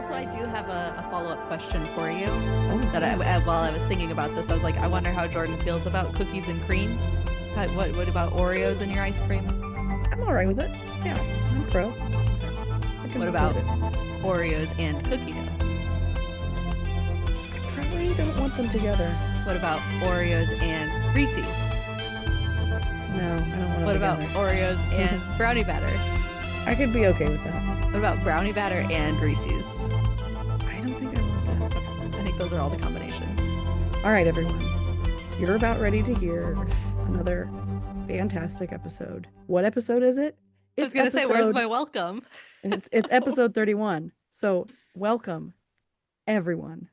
Also, I do have a follow-up question for you. Oh, That yes. while I was thinking about this, I was like, I wonder how Jordan feels about cookies and cream. What about Oreos in your ice cream? I'm all right with it. Yeah, I'm pro. I can What about support it. Oreos and cookie dough? I probably don't want them together. What about Oreos and Reese's? No, I don't want What them about together. Oreos and brownie batter? I could be okay with that. What about brownie batter and Reese's? I don't think I want that. I think those are all the combinations. All right, everyone. You're about ready to hear another fantastic episode. What episode is it? I was It's gonna say, where's my welcome? it's episode 31. So, welcome everyone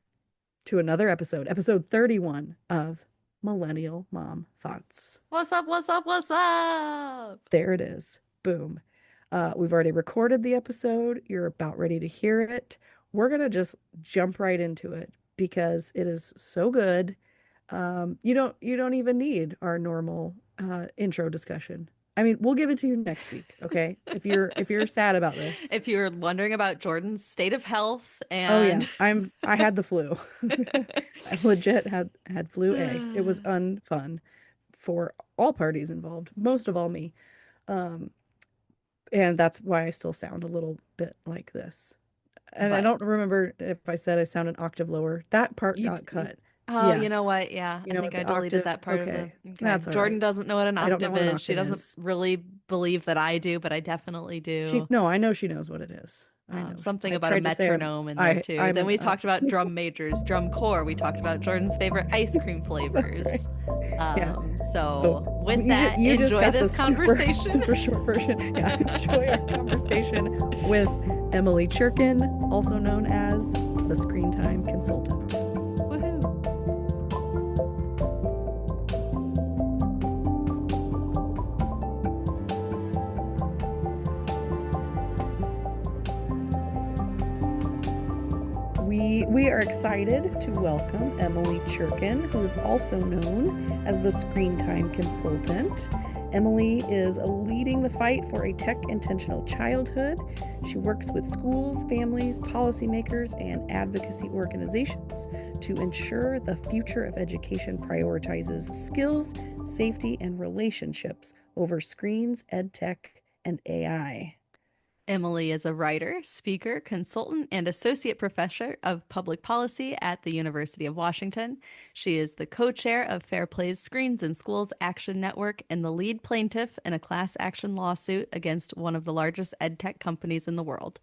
to another episode 31 of Millennial Mom Thoughts. What's up? What's up? What's up? There it is. Boom. We've already recorded the episode. You're about ready to hear it. We're going to just jump right into it because it is so good. You don't even need our normal intro discussion. I mean, we'll give it to you next week, okay? If you're sad about this. If you're wondering about Jordan's state of health Oh yeah, and I had the flu. I legit had flu A. It was unfun for all parties involved, most of all me. Um, and that's why I still sound a little bit like this. And I but don't remember if I said I sound an octave lower. That part you, got cut. oh, you know Yes. what? Yeah, You I know think what I the deleted octave, that part of the. okay. Okay. That's all Jordan right. doesn't know what an I don't know octave what an is. She octave doesn't is. really believe that I do, but I definitely do. No, I know she knows what it is. I know. Something I about a tried to say metronome in there too. I'm Then an we talked about drum majors, drum corps. We talked about Jordan's favorite ice cream that's right. flavors. Yeah. So So with that, you just enjoy got the this super conversation. super short version. Yeah, enjoy our conversation with Emily Cherkin, also known as the Screentime Consultant. Woohoo! We are excited to welcome Emily Cherkin, who is also known as the Screentime Consultant. Emily is leading the fight for a tech intentional childhood. She works with schools, families, policymakers, and advocacy organizations to ensure the future of education prioritizes skills, safety, and relationships over screens, ed tech, and AI. Emily is a writer, speaker, consultant, and associate professor of public policy at the University of Washington. She is the co chair of Fair Play's Screens in Schools Action Network and the lead plaintiff in a class action lawsuit against one of the largest ed tech companies in the world.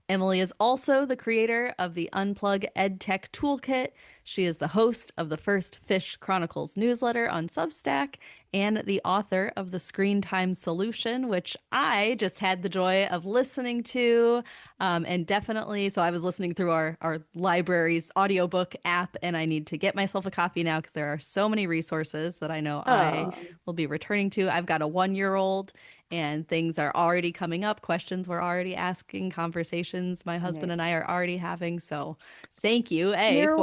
Emily is also the creator of the Unplug EdTech Toolkit. She is the host of the First Fish Chronicles newsletter on Substack and the author of the Screentime Solution, which I just had the joy of listening to. And definitely, so I was listening through our library's audiobook app, and I need to get myself a copy now because there are so many resources that I know I Oh, will be returning to. I've got a 1-year-old and things are already coming up. Questions we're already asking, conversations my husband Nice. and I are already having. So thank you, You're for your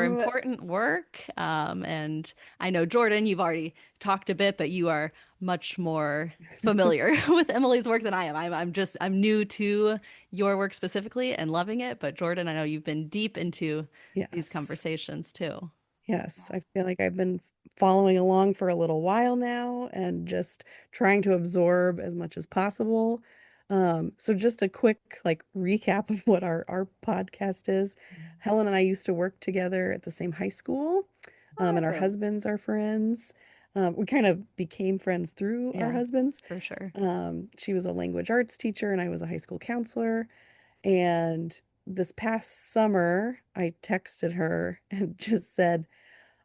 welcome. important work. And I know, Jordan, you've already talked a bit, but you are much more familiar with Emily's work than I am. I'm new to your work specifically and loving it. But Jordan, I know you've been deep into these yes. conversations too. Yes, I feel like I've been following along for a little while now and just trying to absorb as much as possible. So just a quick like recap of what our podcast is. Helen and I used to work together at the same high school, and our Awesome. husbands are friends. We kind of became friends through our Yeah, husbands. for sure. She was a language arts teacher and I was a high school counselor. And this past summer, I texted her and just said,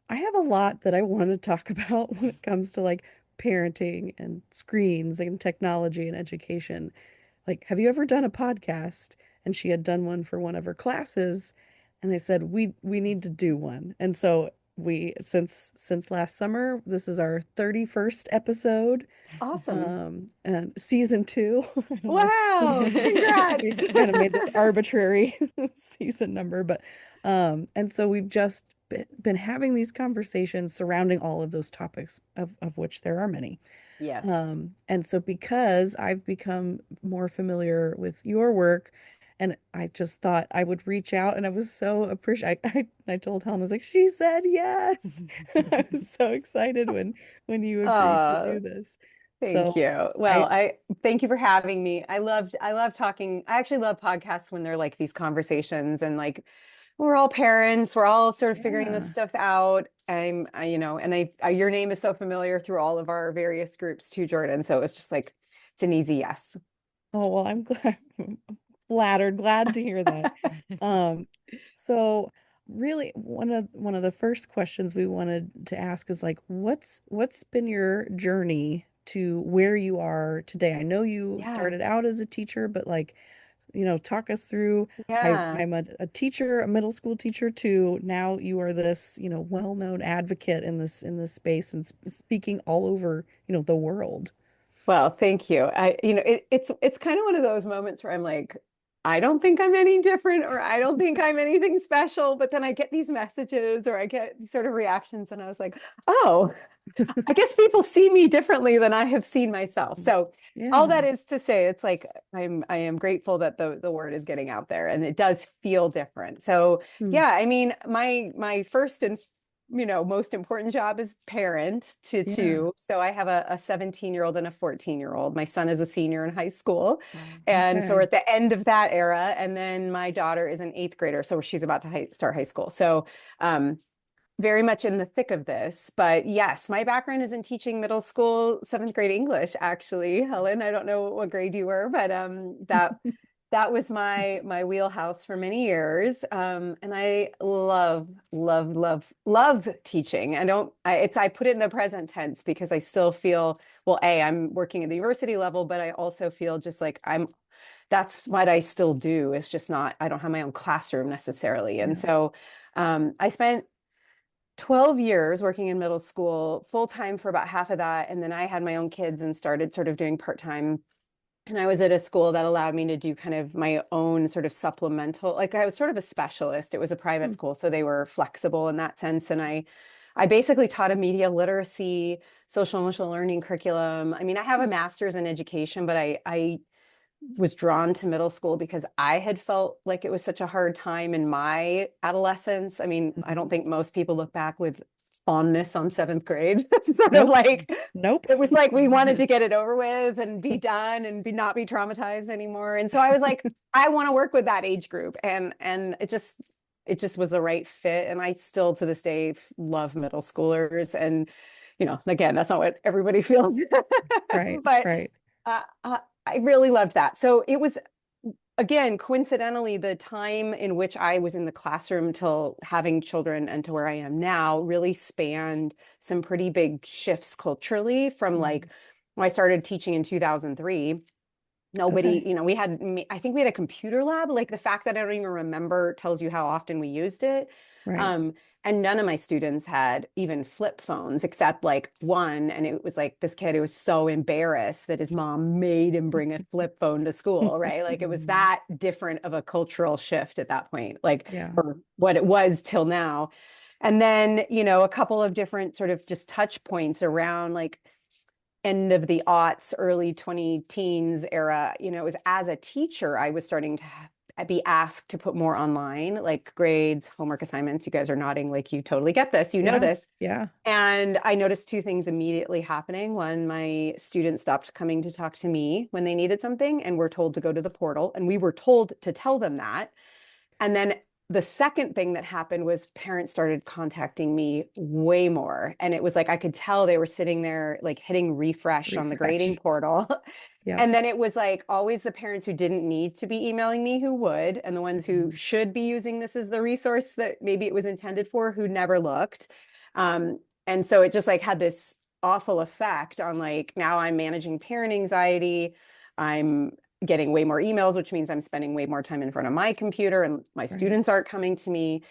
I have a lot that I want to talk about when it comes to like parenting and screens and technology and education. Like, have you ever done a podcast? And she had done one for one of her classes, and I said, we need to do one. And so we since last summer, this is our 31st episode, Awesome. and season two. I don't know. Wow. We Congrats. kind of made this arbitrary season number, but and so we've just been having these conversations surrounding all of those topics, of which there are many. Yes. And so because I've become more familiar with your work And I just thought I would reach out, and I was so appreciative. I told Helen, I was like, she said yes. I was so excited when you agreed to Uh, do this. Thank So you. Well, I I thank you for having me. I love talking. I actually love podcasts when they're like these conversations and like we're all parents, we're all sort of figuring this yeah. stuff out. You know, and your name is so familiar through all of our various groups too, Jordan. So it's just like it's an easy yes. Oh, well, I'm glad, flattered, glad to hear that. Um, so really one of the first questions we wanted to ask is like, what's been your journey to where you are today? I know you Yeah. started out as a teacher, but like, talk us through. Yeah. I'm a teacher, a middle school teacher, to now you are this, well-known advocate in this space and speaking all over, the world. Well, thank you. It's kind of one of those moments where I'm like, I don't think I'm any different, or I don't think I'm anything special. But then I get these messages, or I get these sort of reactions, and I was like, oh, I guess people see me differently than I have seen myself. So all that Yeah. is to say, it's like I am grateful that the word is getting out there, and it does feel different. So Hmm. yeah, I mean, my first and most important job is parent to Yeah. two. So I have a 17-year-old and a 14-year-old. My son is a senior in high school. Wow. And so we're Okay. at the end of that era. And then my daughter is an eighth grader. So she's about to start high school. So um, very much in the thick of this. But yes, my background is in teaching middle school, seventh grade English, actually. Helen, I don't know what grade you were, but that was my wheelhouse for many years. And I love teaching. I put it in the present tense because I still feel, well, I'm working at the university level, but I also feel just like that's what I still do. It's just not, I don't have my own classroom necessarily. And Yeah. so I spent 12 years working in middle school full time for about half of that. And then I had my own kids and started sort of doing part time. And I was at a school that allowed me to do kind of my own sort of supplemental, like I was sort of a specialist. It was a private Hmm. school, so they were flexible in that sense. And I basically taught a media literacy, social emotional learning curriculum. I mean, I have a master's in education, but I was drawn to middle school because I had felt like it was such a hard time in my adolescence. I mean, I Mhm. don't think most people look back with fondness on seventh grade. Sort of Nope. like Nope. it was like we wanted to get it over with and be done and not be traumatized anymore. And so I was like, I want to work with that age group, and it just was the right fit. And I still to this day love middle schoolers. And again, that's not what everybody feels, Right. but Right. uh, uh, I really loved that. So it was, again, coincidentally, the time in which I was in the classroom till having children and to where I am now really spanned some pretty big shifts culturally from like Mhm. when I started teaching in 2003. Nobody, Okay. I think we had a computer lab. Like the fact that I don't even remember tells you how often we used it. Right. Um, and none of my students had even flip phones except like one. And it was like this kid who was so embarrassed that his mom made him bring a flip phone to school, right? Like it was Mm. that different of a cultural shift at that point, like, Yeah. or what it was till now. And then, a couple of different sort of just touch points around like end of the aughts, early 20 teens era, it was as a teacher, I was starting to be asked to put more online, like grades, homework assignments. You guys are nodding like you totally get this, you know Yeah. this. Yeah. And I noticed two things immediately happening. One, my students stopped coming to talk to me when they needed something and were told to go to the portal. And we were told to tell them that. And then the second thing that happened was parents started contacting me way more. And it was like I could tell they were sitting there like hitting refresh on the grading Refresh. portal. Yep. And then it was like always the parents who didn't need to be emailing me who would, and the ones who Mhm. should be using this as the resource that maybe it was intended for who never looked. Um, and so it just like had this awful effect on like now I'm managing parent anxiety. I'm getting way more emails, which means I'm spending way more time in front of my computer and my Right. students aren't coming to me.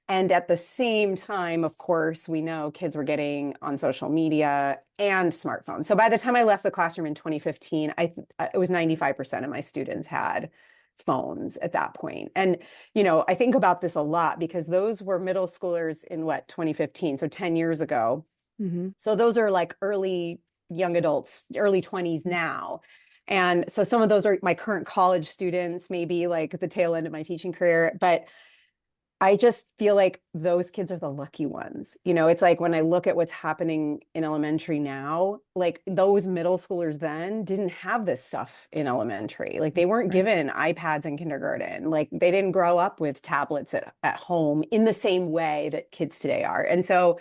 And at the same time, of course, we know kids were getting on social media and smartphones. So by the time I left the classroom in 2015, it was 95% of my students had phones at that point. And, I think about this a lot because those were middle schoolers in what, 2015, so 10 years ago. Hmm. So those are like early young adults, early 20s now. And so some of those are my current college students, maybe like the tail end of my teaching career. But I just feel like those kids are the lucky ones. It's like when I look at what's happening in elementary now, like those middle schoolers then didn't have this stuff in elementary. Like they weren't Right. given iPads in kindergarten. Like they didn't grow up with tablets at home in the same way that kids today are. And so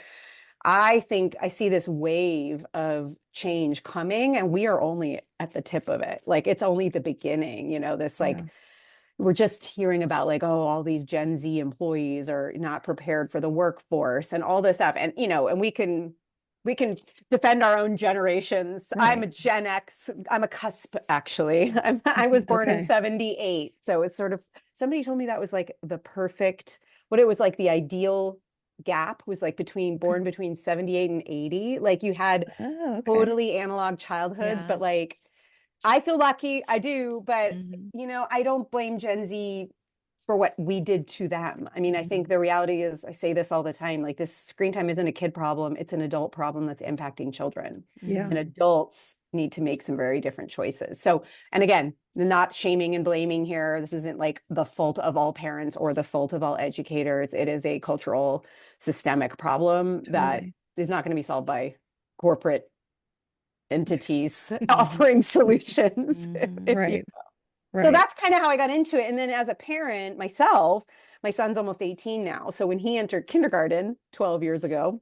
I think I see this wave of change coming, and we are only at the tip of it. Like it's only the beginning, this like Yeah. we're just hearing about like, oh, all these Gen Z employees are not prepared for the workforce and all this stuff. And, and we can defend our own generations. I'm a Right. Gen X. I'm a cusp, actually. I was born in Okay. 78. So it's sort of, somebody told me that was like the perfect, what it was like the ideal gap was like born between 78 and 80. Like you had Oh, okay. totally analog childhoods, Yeah. but like I feel lucky, I do, but Hmm. I don't blame Gen Z for what we did to them. I mean, I think Hmm. the reality is, I say this all the time, like this screen time isn't a kid problem, it's an adult problem that's impacting children. Yeah. And Hmm. adults need to make some very different choices. So, and again, not shaming and blaming here. This isn't like the fault of all parents or the fault of all educators. It is a cultural systemic problem that Totally. is not going to be solved by corporate entities offering solutions. Hmm. if you Right. So Right. that's kind of how I got into it. And then as a parent myself, my son's almost 18 now. So when he entered kindergarten 12 years ago,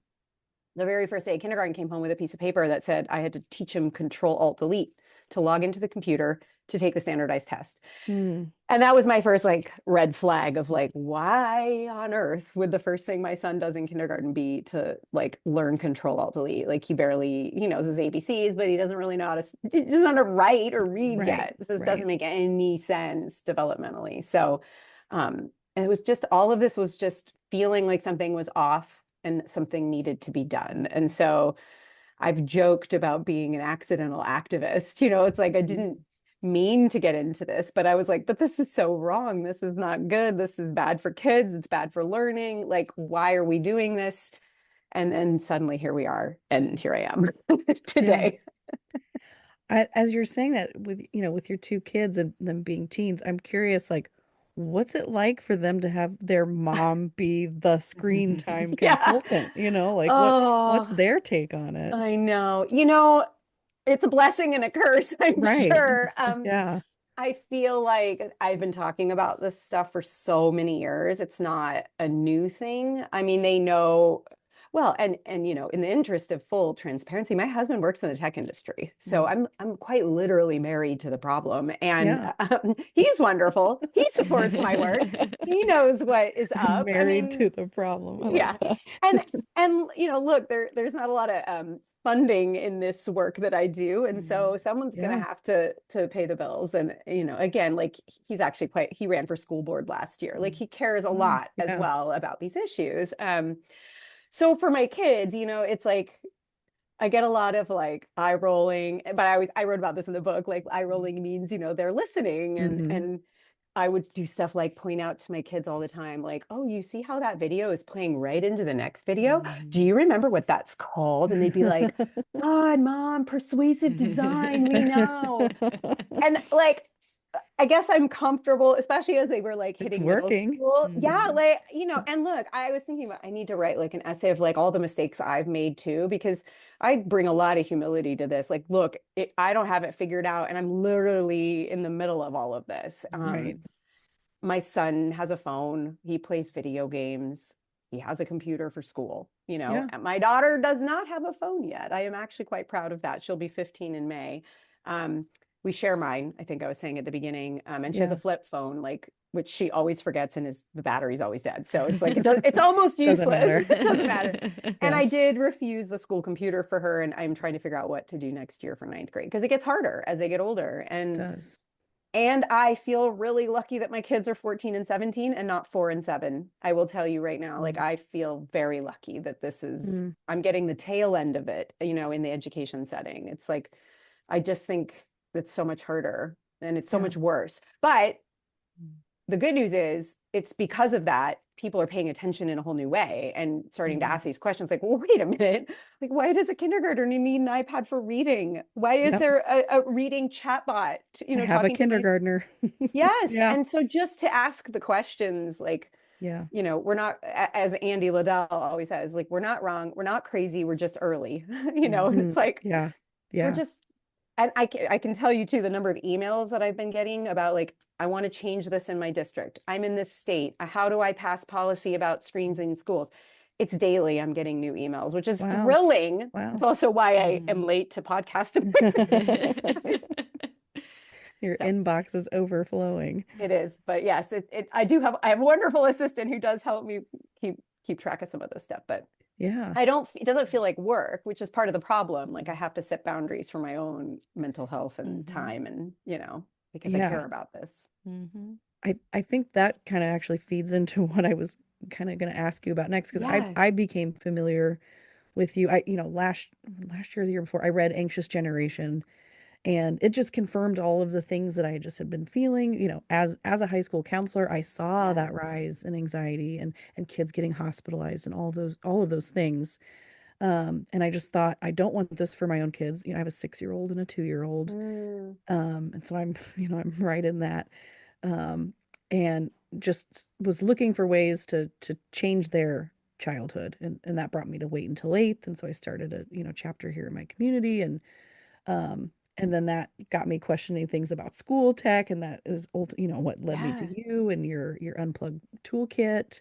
the very first day of kindergarten, came home with a piece of paper that said I had to teach him ctrl+alt+delete to log into the computer to take the standardized test. Hmm. And that was my first like red flag of like, why on earth would the first thing my son does in kindergarten be to like learn ctrl+alt+delete? Like he knows his ABCs, but he doesn't really know he doesn't know how to write or read Right. yet. This doesn't Right. make any sense developmentally. So, and it was just, all of this was just feeling like something was off and something needed to be done. And so I've joked about being an accidental activist. It's like I Mhm. didn't mean to get into this, but I was like, but this is so wrong. This is not good. This is bad for kids. It's bad for learning. Like, why are we doing this? And then suddenly here we are, and here I am Yeah. today. As you're saying that with, with your two kids and them being teens, I'm curious, like, what's it like for them to have their mom be the screen time Yeah. consultant? Like what's Oh, their take on it? I know. It's a blessing and a curse, I'm Right. sure. Yeah. I feel like I've been talking about this stuff for so many years. It's not a new thing. I mean, they know well, and in the interest of full transparency, my husband works in the tech industry. So Mm. I'm quite literally married to the problem. And Yeah. he's wonderful. He supports my work. He knows what is up. I Married mean, to the problem. I love yeah. that. And look, there's not a lot of funding in this work that I do, and Mhm. so someone's going to Yeah. have to pay the bills. And again, like he ran for school board last year. Like Mm. he cares a Oh, lot as yeah. well about these issues. So for my kids, it's like I get a lot of like eye rolling, but I wrote about this in the book. Like eye Mm. rolling means they're listening, and Hmm. I would do stuff like point out to my kids all the time, like, oh, you see how that video is playing right into the next video? Do Mhm. you remember what that's called? And they'd be like, God, Mom, persuasive design, we know. And like, I guess I'm comfortable, especially as they were like It's hitting middle working. school. Yeah, Mhm. like, and look, I was thinking about I need to write like an essay of like all the mistakes I've made too, because I bring a lot of humility to this. Like, look, I don't have it figured out, and I'm literally in the middle of all of this. Right. My son has a phone, he plays video games, he has a computer for school, Yeah. and my daughter does not have a phone yet. I am actually quite proud of that. She'll be 15 in May. um, we share mine, I think I was saying at the beginning, and she has a Yeah. flip phone, like, which she always forgets, and the battery's always dead, so it's like it's almost Doesn't useless. matter. It doesn't matter. And Yeah. I did refuse the school computer for her, and I'm trying to figure out what to do next year for ninth grade, because it gets harder as they get older. It and does. and I feel really lucky that my kids are 14 and 17 and not 4 and 7. I will tell you right now, like Mm. I feel very lucky that Mm. I'm getting the tail end of it, in the education setting. It's like, I just think it's so much harder and it's so Yeah. much worse. But Mm. the good news is it's because of that people are paying attention in a whole new way and starting to Mhm. ask these questions like, well, wait a minute, like, why does a kindergartner need an iPad for reading? Why is Yep. there a reading chatbot, I have a talking to these? kindergartner. Yes. Yeah. And so just to ask the questions, like, Yeah. we're not, as Andy Liddell always says, like, we're not wrong, we're not crazy, we're just early, and Mhm. it's like, Yeah. we're Yeah. just, and I can tell you too, the number of emails that I've been getting about like, I want to change this in my district. I'm in this state. How do I pass policy about screens in schools? It's daily. I'm getting new emails, which is Wow. thrilling. It's Wow. also why I am late to podcast appointments. Your So inbox is overflowing. it is, but yes, I have a wonderful assistant who does help me keep track of some of this stuff, but Yeah. it doesn't feel like work, which is part of the problem. Like I have to set boundaries for my own mental health and time and, because I Yeah. care about this. I think that kind of actually feeds into what I was kind of going to ask you about next, because Yeah. I became familiar with you. I, last year, the year before, I read Anxious Generation, and it just confirmed all of the things that I just had been feeling. As a high school counselor, I saw that Yes. rise in anxiety and kids getting hospitalized and all of those things. And I just thought, I don't want this for my own kids. I have a 6-year-old and a 2-year-old. Mm, And so I'm, I'm right in that. Um, and just was looking for ways to change their childhood. And that brought me to Wait Until Eighth. And so I started a, chapter here in my community. Um, and then that got me questioning things about school tech. And that is, what led me to yes. you and your unplugged toolkit,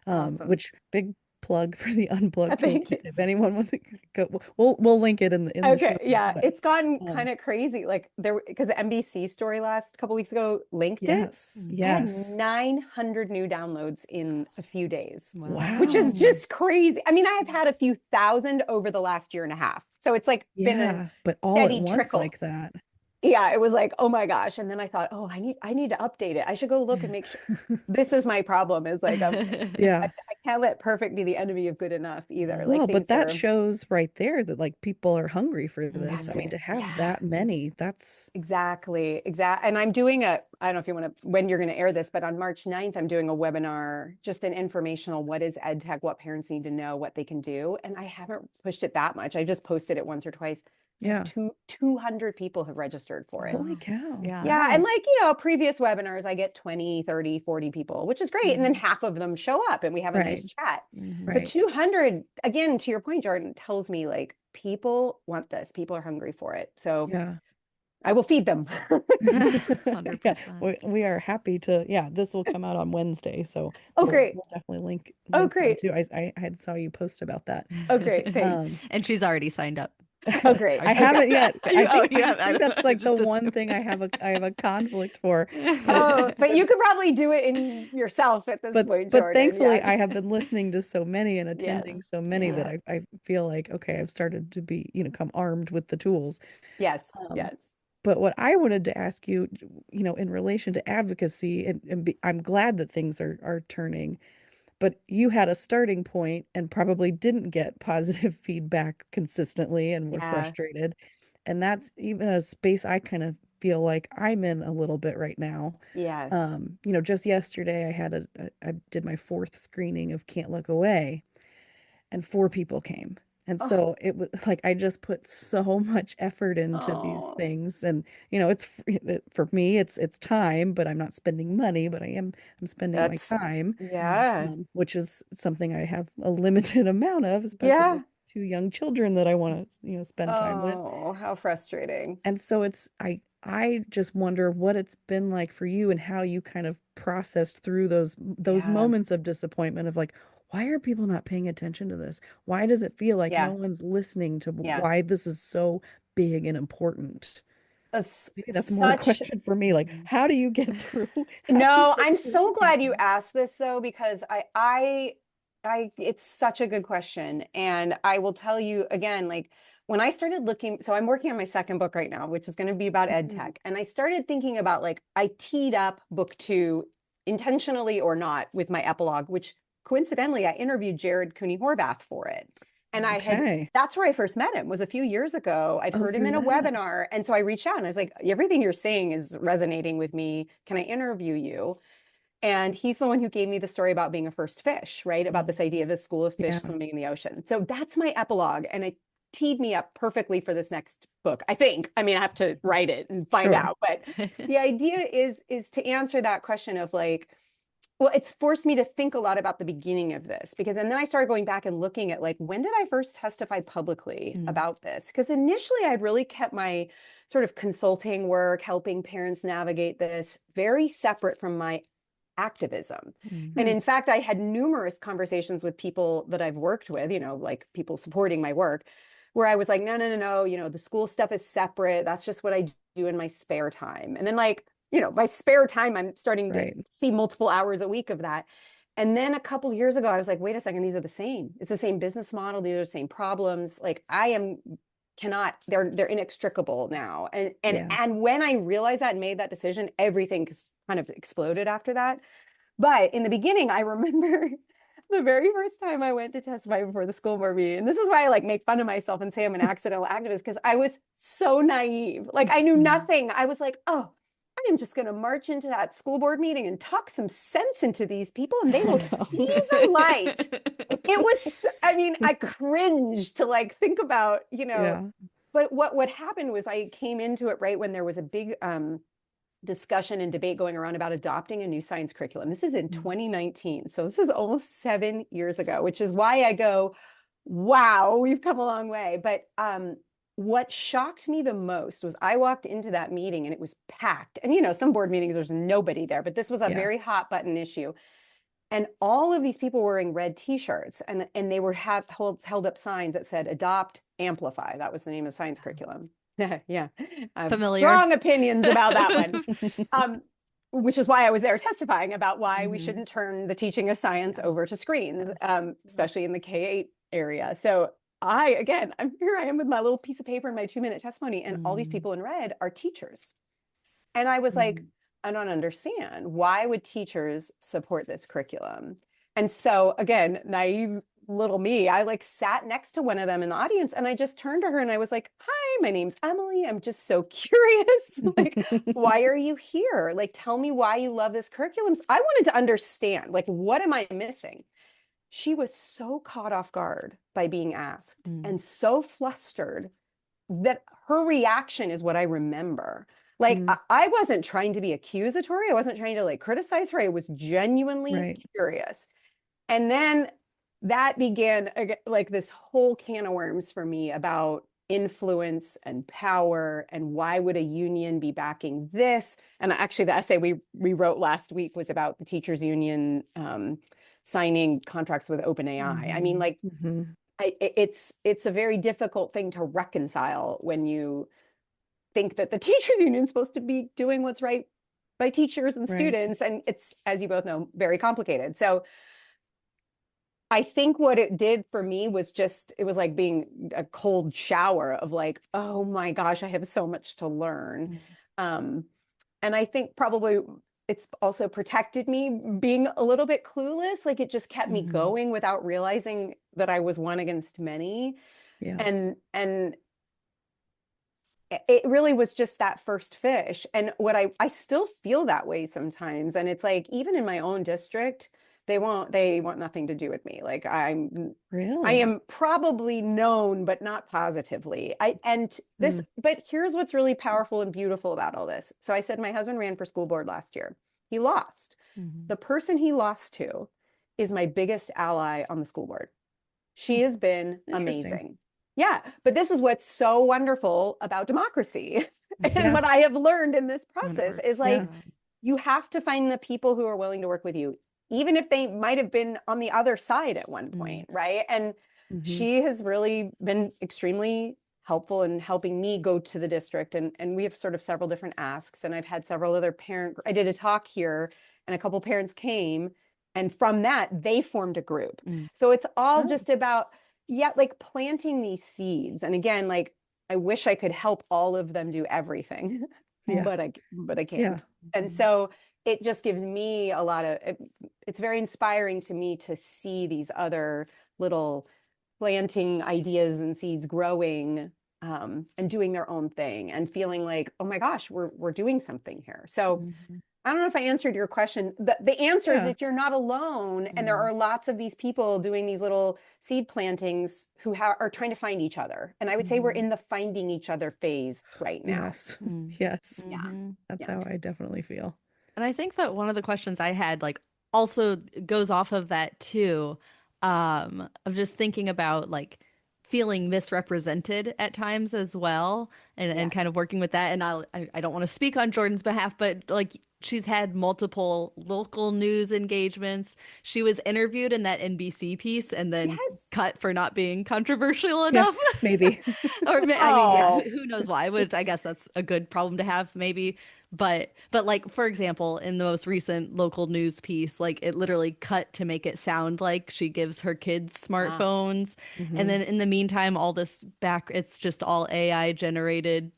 Awesome. which big plug for the unplugged Thank toolkit. you. If anyone wants to go, we'll link it in the show Okay, notes. yeah, But it's gotten um, kind of crazy. Like because the NBC story last couple weeks ago linked it. yes, I had yes. 900 new downloads in a few days, which is Wow. Wow. just crazy. I mean, I've had a few thousand over the last year and a half. So it's like been a Yeah, but all at steady once trickle. like that. Yeah, it was like, oh my gosh. And then I thought, oh, I need to update it. I should go look and make sure. This is my problem is like Yeah. I can't let perfect be the enemy of good enough either. Like Well, but things that are shows right there that like people are hungry for this. I that's mean, it. to have Yeah. that many, that's Exactly. And I'm doing I don't know if you want to, when you're going to air this, but on March 9th, I'm doing a webinar, just an informational, what is ed tech, what parents need to know, what they can do. And I haven't pushed it that much. I just posted it once or twice. I have yeah. 200 people have registered for it. Holy Wow. cow. Yeah. Yeah. And Wow. like, previous webinars, I get 20, 30, 40 people, which is great. And then Mhm. half of them show up and we have a nice Right. chat. But Right. 200, again, to your point, Jordan, tells me like people want this. People are hungry for it. So Yeah. I will feed them. Yeah, 100%. we are happy to. Yeah, this will come out on Wednesday, so Oh, we'll great. we'll definitely Oh, link that great. too. I had saw you post about that. Oh, great. Thanks. Um, And she's already signed up. Oh, great. I Okay. haven't yet. You, oh, you I have, think that's I like the just one assumed. thing I have a conflict for, but Oh, but you could probably do it in yourself at this point, but Jordan. thankfully Yes. I have been listening to so many and Yes. attending so many that Yeah. Yes. I feel like, okay, I've started to be, come armed with the tools. Yes. Um, Yes. but what I wanted to ask you, in relation to advocacy, I'm glad that things are turning, but you had a starting point and probably didn't get positive feedback consistently and were Yeah. frustrated. And that's even a space I kind of feel like I'm in a little bit right now. Yes. Just yesterday I did my fourth screening of Can't Look Away, and 4 people came. And Oh, so it was like I just put so much effort into these oh, things, and for me it's time, but I'm not spending money, but I'm spending my that's, time, yeah. which is something I have a limited amount of, especially Yeah. with 2 young children that I want to spend time with. Oh, how frustrating. And so I just wonder what it's been like for you and how you kind of processed through those Yeah. moments of disappointment of like, why are people not paying attention to this? Why does it feel like no Yeah. one's listening to Yeah. why this is so big and important? That's Maybe that's more a such question for me. Like, how do you get through? How do you No, get I'm through so glad you people? asked this though, because it's such a good question. And I will tell you again, like when I started looking, so I'm working on my second book right now, which is going to be about ed Mhm. tech. And I started thinking about like, I teed up book two intentionally or not with my epilogue, which coincidentally, I interviewed Jared Cooney Horvath for it. And Okay. that's where I first met him was a few years ago. I'd Oh, heard him through in a that. webinar. And so I reached out and I was like, everything you're saying is resonating with me. Can I interview you? And he's the one who gave me the story about being a first fish, right? About this idea of a school of fish Yeah. swimming in the ocean. So that's my epilogue. And it teed me up perfectly for this next book, I think. I mean, I have to write it and find Sure. out. But the idea is to answer that question of like, well, it's forced me to think a lot about the beginning of this because, and then I started going back and looking at like, when did I first testify publicly about this? Because initially I'd really kept my sort of consulting work, helping parents navigate this very separate from my activism. And in fact, I had numerous conversations with people that I've worked with, you know, like people supporting my work, where I was like, no, no, no, no, you know, the school stuff is separate. That's just what I do in my spare time. And then like, you know, my spare time, I'm starting to Right. see multiple hours a week of that. And then a couple of years ago, I was like, wait a second, these are the same. It's the same business model. These are the same problems. Like they're inextricable now. And when I realized that and made that decision, everything kind of exploded after that. But in the beginning, I remember the very first time I went to testify before the school board meeting. And this is why I like make fun of myself and say I'm an accidental activist, because I was so naive. Like I knew nothing. I was like, oh, I am just going to march into that school board meeting and talk some sense into these people and they will see the light. It was, I mean, I cringed to like think about, you know, Yeah. but what happened was I came into it right when there was a big discussion and debate going around about adopting a new science curriculum. This is in 2019. So this is almost 7 years ago, which is why I go, wow, we've come a long way. But what shocked me the most was I walked into that meeting and it was packed. And, you know, some board meetings, there's nobody there, but this was a very hot button issue. And all of these people were wearing red t-shirts and they were held up signs that said, adopt, amplify. That was the name of the science curriculum. Yeah, I have Familiar. strong opinions about that one, which is why I was there testifying about why we shouldn't turn the teaching of science over to screens, especially in the K-8 area. So again, here I am with my little piece of paper and my 2-minute testimony, and all these people in red are teachers. And I was like, I don't understand. Why would teachers support this curriculum? And so again, naive little me, I like sat next to one of them in the audience and I just turned to her and I was like, hi, my name's Emily. I'm just so curious. Like, why are you here? Like, tell me why you love this curriculum. I wanted to understand, like, what am I missing? She was so caught off guard by being asked and so flustered that her reaction is what I remember. Like, I wasn't trying to be accusatory. I wasn't trying to like criticize her. I was genuinely curious. And then that began like this whole can of worms for me about influence and power and why would a union be backing this. And actually the essay we wrote last week was about the teachers union signing contracts with OpenAI. I mean, like it's a very difficult thing to reconcile when you think that the teachers union is supposed to be doing what's right by teachers and students. And it's, as you both know, very complicated. So I think what it did for me was just, it was like being a cold shower of like, oh my gosh, I have so much to learn. And I think probably it's also protected me being a little bit clueless. Like it just kept me going without realizing that I was one against many. And it really was just that first fish. And what I still feel that way sometimes. And it's like, even in my own district, they want nothing to do with me. Like I am probably known, but not positively. But here's what's really powerful and beautiful about all this. So I said, my husband ran for school board last year. He lost. The person he lost to is my biggest ally on the school board. She has been amazing. Yeah, but this is what's so wonderful about democracy. And what I have learned in this process is like, you have to find the people who are willing to work with you, even if they might have been on the other side at one point, right? And she has really been extremely helpful in helping me go to the district. And we have sort of several different asks. And I've had several other I did a talk here and a couple parents came. And from that, they formed a group. So it's all just about, like planting these seeds. And again, like, I wish I could help all of them do everything, but I can't. And so it just gives me a lot of, it's very inspiring to me to see these other little planting ideas and seeds growing and doing their own thing and feeling like, oh my gosh, we're doing something here. So I don't know if I answered your question. The answer is Yeah. that you're not alone, and there are lots of these people doing these little seed plantings who are trying to find each other. And I would say we're in the finding each other phase right now. Yes. Yes. Yeah. That's Yeah. how I definitely feel. And I think that one of the questions I had like also goes off of that too, of just thinking about like feeling misrepresented at times as well, and kind Yes. of working with that. And I don't want to speak on Jordan's behalf, but like she's had multiple local news engagements. She was interviewed in that NBC piece and then Yes. cut for not being controversial Yeah, enough. maybe. Or I mean, yeah, Oh, who knows why? Which I guess that's a good problem to have, maybe. But like for example, in the most recent local news piece, like it literally cut to make it sound like she gives her kids ah, smartphones, and Hmm. then in the meantime, all this back, it's just all AI generated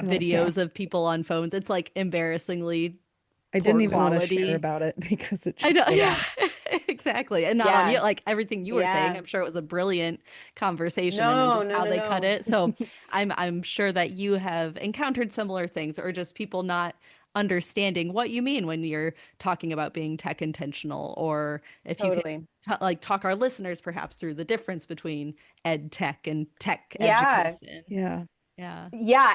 Oh, yeah. videos of people on phones. It's like embarrassingly I didn't poor even want to share quality. about it because it I just know, like, yeah, yeah, exactly. And not on you, yeah, like everything you were saying, yeah. I'm sure it was a brilliant conversation and then No, just no, how no, they cut no. it. So I'm sure that you have encountered similar things or just people not understanding what you mean when you're talking about being tech intentional, or if you could Totally. like talk our listeners perhaps through the difference between ed tech and tech Yeah. education. yeah. Yeah. Yeah,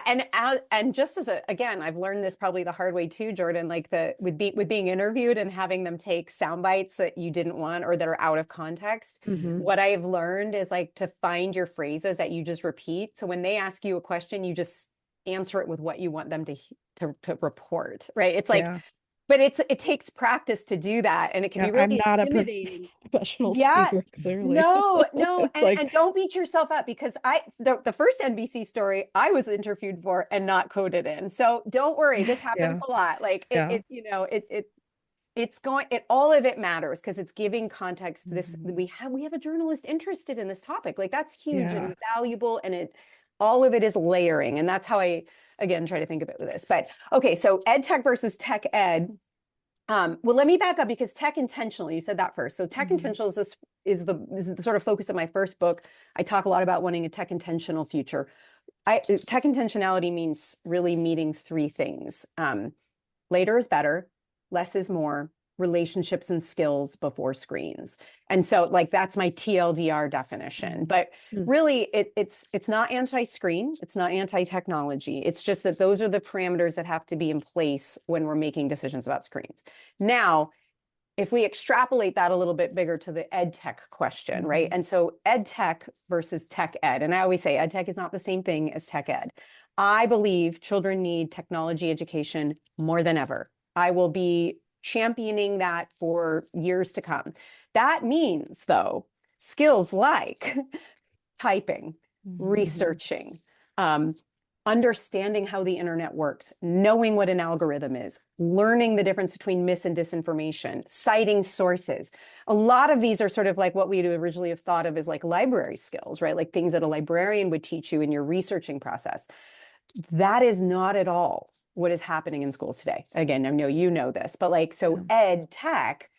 and just as a again, I've learned this probably the hard way too, Jordan, like the with being interviewed and having them take sound bites that you didn't want or that are out of context. Hmm. What I have learned is like to find your phrases that you just repeat. So when they ask you a question, you just answer it with what you want them to report, right? It's like, Yeah. but it takes practice to do that, and it can Yeah. be I'm really not a intimidating. professional Yeah, speaker, clearly. no, no, It's like, and don't beat yourself up because the first NBC story I was interviewed for and not coded in. So don't worry, this happens yeah. a lot. Like Yeah. it's going it all of it matters because it's giving context. This Mhm. we have a journalist interested in this topic. Like that's huge Yeah. and valuable, and it all of it is layering, and that's how I again try to think of it with this. But okay, so ed tech versus tech ed. Well, let me back up because tech intentional, you said that first. So tech Mhm. intentional is the sort of focus of my first book. I talk a lot about wanting a tech intentional future. Tech intentionality means really meeting three things. Later is better, less is more, relationships and skills before screens. And so like that's my TLDR definition. Mhm. But Mm. really it's not anti-screen, it's not anti-technology. It's just that those are the parameters that have to be in place when we're making decisions about screens. Now, if we extrapolate that a little bit bigger to the ed tech question, right? Mhm. And so ed tech versus tech ed. And I always say ed tech is not the same thing as tech ed. I believe children need technology education more than ever. I will be championing that for years to come. That means, though, skills like typing, Mhm. Mhm. researching, um, understanding how the internet works, knowing what an algorithm is, learning the difference between mis and disinformation, citing sources. A lot of these are sort of like what we'd originally have thought of as like library skills, right? Like things that a librarian would teach you in your researching process. That is not at all what is happening in schools today. Again, I know you know this, but like, so Yeah. ed tech,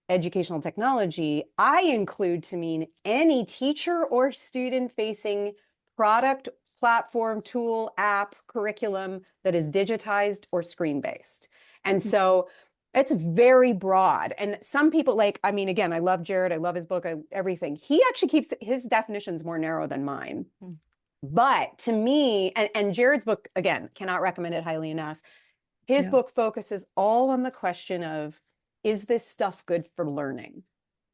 educational technology, I include to mean any teacher or student facing product, platform, tool, app, curriculum that is digitized or screen based. And Mm. so it's very broad. And some people like, I mean, again, I love Jared, I love his book, everything. He actually keeps his definitions more narrow than mine. Mhm. But to me, and Jared's book, again, cannot recommend it highly enough. His Yeah. book focuses all on the question of, is this stuff good for learning?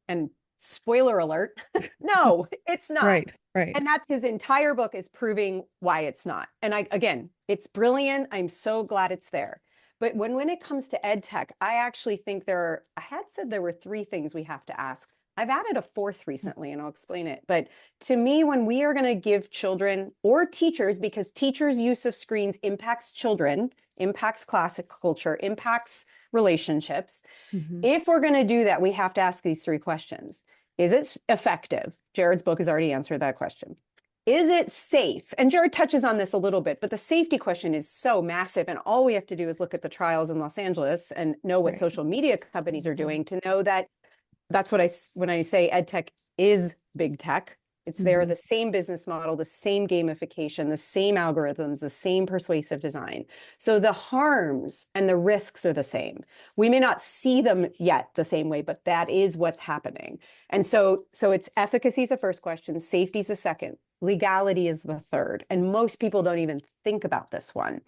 And spoiler alert, no, it's not. Right. Right. And that's his entire book is proving why it's not. And again, it's brilliant. I'm so glad it's there. But when it comes to ed tech, I actually think I had said there were three things we have to ask. I've added a fourth recently, and I'll explain it. But to me, when we are going to give children or teachers, because teachers' use of screens impacts children, impacts classic culture, impacts relationships, Mhm. if we're going to do that, we have to ask these three questions. Is it effective? Jared's book has already answered that question. Is it safe? And Jared touches on this a little bit, but the safety question is so massive. And all we have to do is look at the trials in Los Angeles and know what Right. social media companies are Mhm. doing to know that that's what when I say ed tech is big tech, It's there, the same business model, the same gamification, the same algorithms, the same persuasive design. So the harms and the risks are the same. We may not see them yet the same way, but that is what's happening. And so it's efficacy is the first question, safety is the second, legality is the third. And most people don't even think about this one.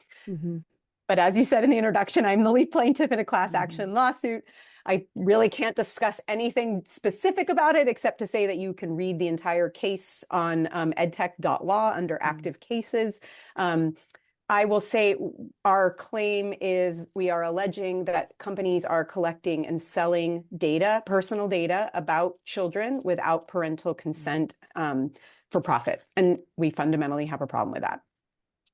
But as you said in the introduction, I'm the lead plaintiff in a class action lawsuit. I really can't discuss anything specific about it except to say that you can read the entire case on edtech.law under active cases. I will say our claim is we are alleging that companies are collecting and selling data, personal data about children without parental consent for profit. And we fundamentally have a problem with that.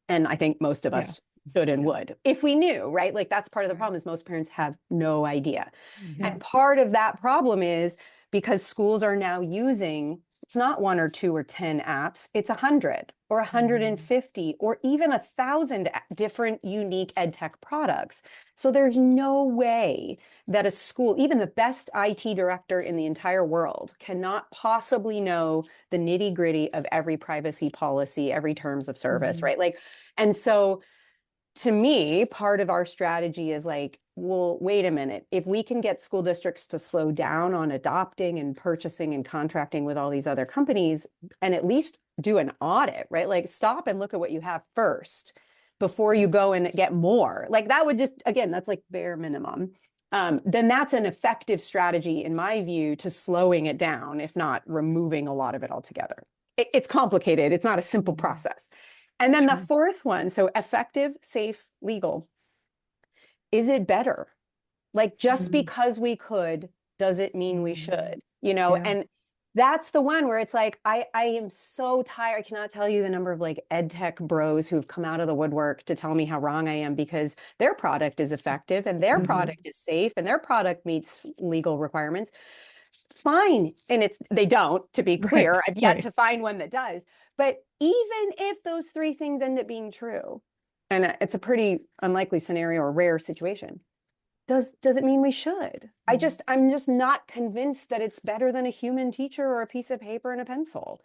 And I think most of us should and would, if we knew, right? Like that's part of the problem is most parents have no idea. And part of that problem is because schools are now using, it's not 1 or 2 or 10 apps, it's 100 or 150 or even 1,000 different unique ed tech products. So there's no way that a school, even the best IT director in the entire world, cannot possibly know the nitty gritty of every privacy policy, every terms of service, right? Like, and so to me, part of our strategy is like, well, wait a minute. If we can get school districts to slow down on adopting and purchasing and contracting with all these other companies and at least do an audit, right? Like stop and look at what you have first before you go and get more. Like that would just, again, that's like bare minimum. Then that's an effective strategy, in my view, to slowing it down, if not removing a lot of it altogether. It's complicated. It's not a simple process. And then the fourth one, so effective, safe, legal. Is it better? Like just because we could, does it mean we should? You know, and that's the one where it's like, I am so tired. I cannot tell you the number of like ed tech bros who've come out of the woodwork to tell me how wrong I am because their product is effective and their product is safe and their product meets legal requirements. Fine. And they don't, to be clear. I've yet to find one that does. But even if those 3 things end up being true, and it's a pretty unlikely scenario or rare situation, does it mean we should? I'm just not convinced that it's better than a human teacher or a piece of paper and a pencil.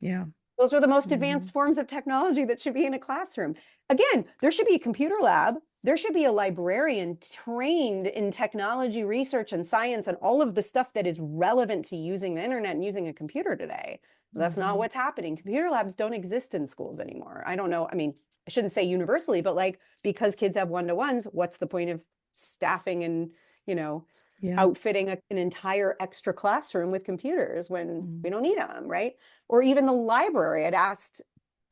Those are the most advanced forms of technology that should be in a classroom. Again, there should be a computer lab. There should be a librarian trained in technology research and science and all of the stuff that is relevant to using the internet and using a computer today. That's not what's happening. Computer labs don't exist in schools anymore. I don't know. I mean, I shouldn't say universally, but like because kids have one-to-ones, what's the point of staffing and, you know, outfitting an entire extra classroom with computers when we don't need them, right? Or even the library. I'd asked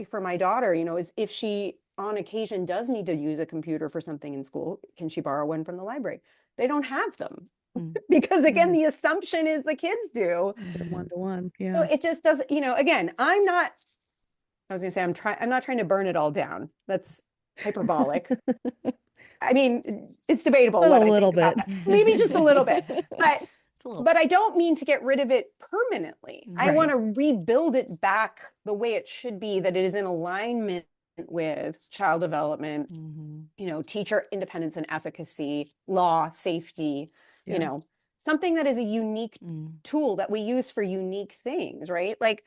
for my daughter, you know, is if she on occasion does need to use a computer for something in school, can she borrow one from the library? They don't have them because again, the assumption is the kids do. They're 1-to-1. So it just doesn't, you know, again, I was gonna say, I'm not trying to burn it all down. That's hyperbolic. I mean, it's debatable But what a I little think about bit. that. Maybe just a little bit, but I don't mean to get rid of it permanently. I want to rebuild it back the way it should be, that it is in alignment with child development, you know, teacher independence and efficacy, law, safety, you know, something that is a unique tool that we use for unique things, right? Like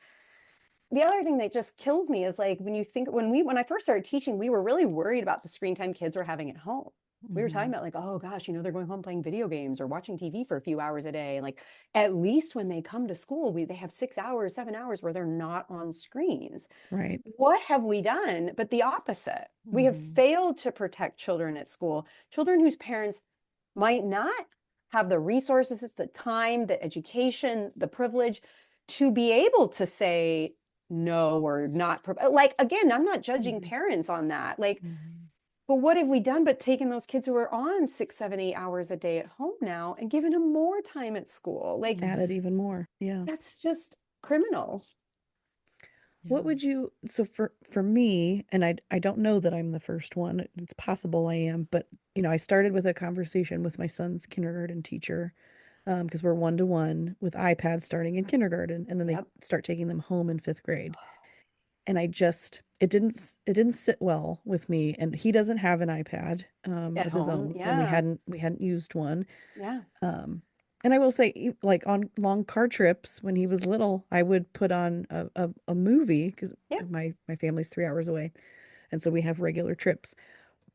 the other thing that just kills me is like when you think when I first started teaching, we were really worried about the screen time kids were having at home. We were talking about like, oh gosh, you know, they're going home playing video games or watching TV for a few hours a day. And like, at least when they come to school, they have 6 hours, 7 hours where they're not on screens. Right. What have we done but the opposite? We have failed to protect children at school, children whose parents might not have the resources, the time, the education, the privilege to be able to say no or not. Like, again, I'm not judging parents on that. Like, but what have we done but taken those kids who are on 6, 7, 8 hours a day at home now and given them more time at school? Like, added even more. That's just criminal. What would you, so for me, and I don't know that I'm the first one. It's possible I am, but you know, I started with a conversation with my son's kindergarten teacher because we're 1-to-1 with iPads starting in kindergarten, and then they start taking them home in 5th grade. And it didn't sit well with me. And he doesn't have an iPad At of his home, own, and we hadn't used one. Yeah. And I will say, like on long car trips when he was little, I would put on a movie because Yeah. my family's 3 hours away, and so we have regular trips.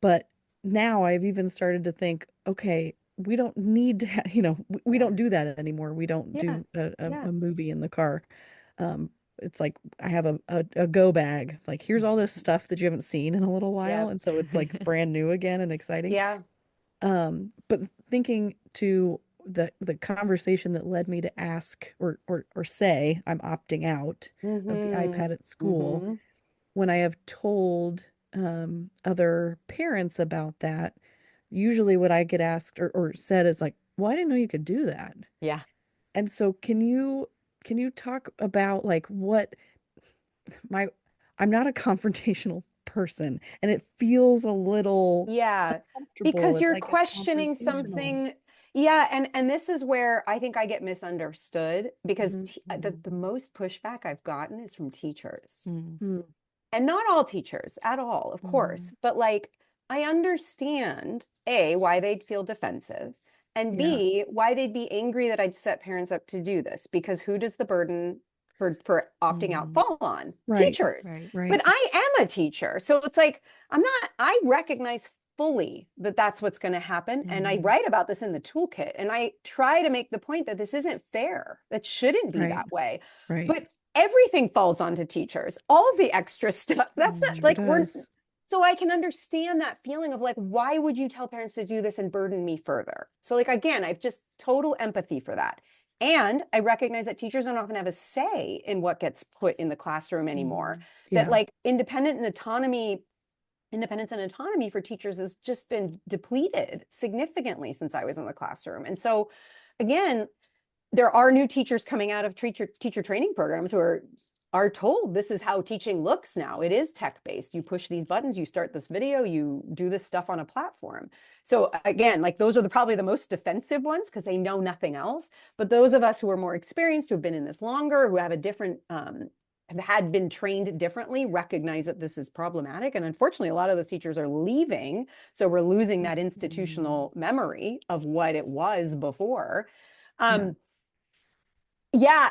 But now I've even started to think, okay, we don't need to, we Yeah. don't do that anymore. We don't Yeah. do a, a, Yeah. a movie in the car. It's like I have a go bag. Like, here's all this stuff that you haven't seen in a little while, Yeah. and so it's like brand new again and exciting. Yeah. But thinking to the conversation that led me to ask or say I'm opting out of the Mm-hmm. iPad at school, Mm-hmm. when I have told other parents about that, usually what I get asked or said is like, "Well, I didn't know you could do that." Yeah. And so can you talk about like what my I'm not a confrontational person, and it feels a little Yeah, uncomfortable because if you're I get questioning confrontational. something. Yeah, and this is where I think I get misunderstood because Hmm. the most pushback I've gotten is from teachers. Mm, Hmm. And not all teachers at all, of course, mm, but like I understand A, why they'd feel defensive, and Yeah. B, why they'd be angry that I'd set parents up to do this because who does the burden for opting out mm. fall on? Right. Teachers. Right. But Right. I am a teacher. So it's like I recognize fully that that's what's going to happen and I Mm, write about this in the toolkit and I try to make the point that this isn't fair. That shouldn't be Right. that way. Right. But everything falls onto teachers, all of the extra stuff. That's not Sure mm, like does. so I can understand that feeling of like, why would you tell parents to do this and burden me further? So, like, again, I've just total empathy for that. And I recognize that teachers don't often have a say in what gets put in the classroom anymore. mm, That Yeah. like independence and autonomy for teachers has just been depleted significantly since I was in the classroom. And so, again, there are new teachers coming out of teacher training programs who are told this is how teaching looks now. It is tech-based. You push these buttons, you start this video, you do this stuff on a platform. So again, like those are probably the most defensive ones because they know nothing else. But those of us who are more experienced, who have been in this longer, who have a different have had been trained differently, recognize that this is problematic. And unfortunately, a lot of those teachers are leaving. So we're losing that mm, institutional memory of what it was before. Yeah. Um, yeah,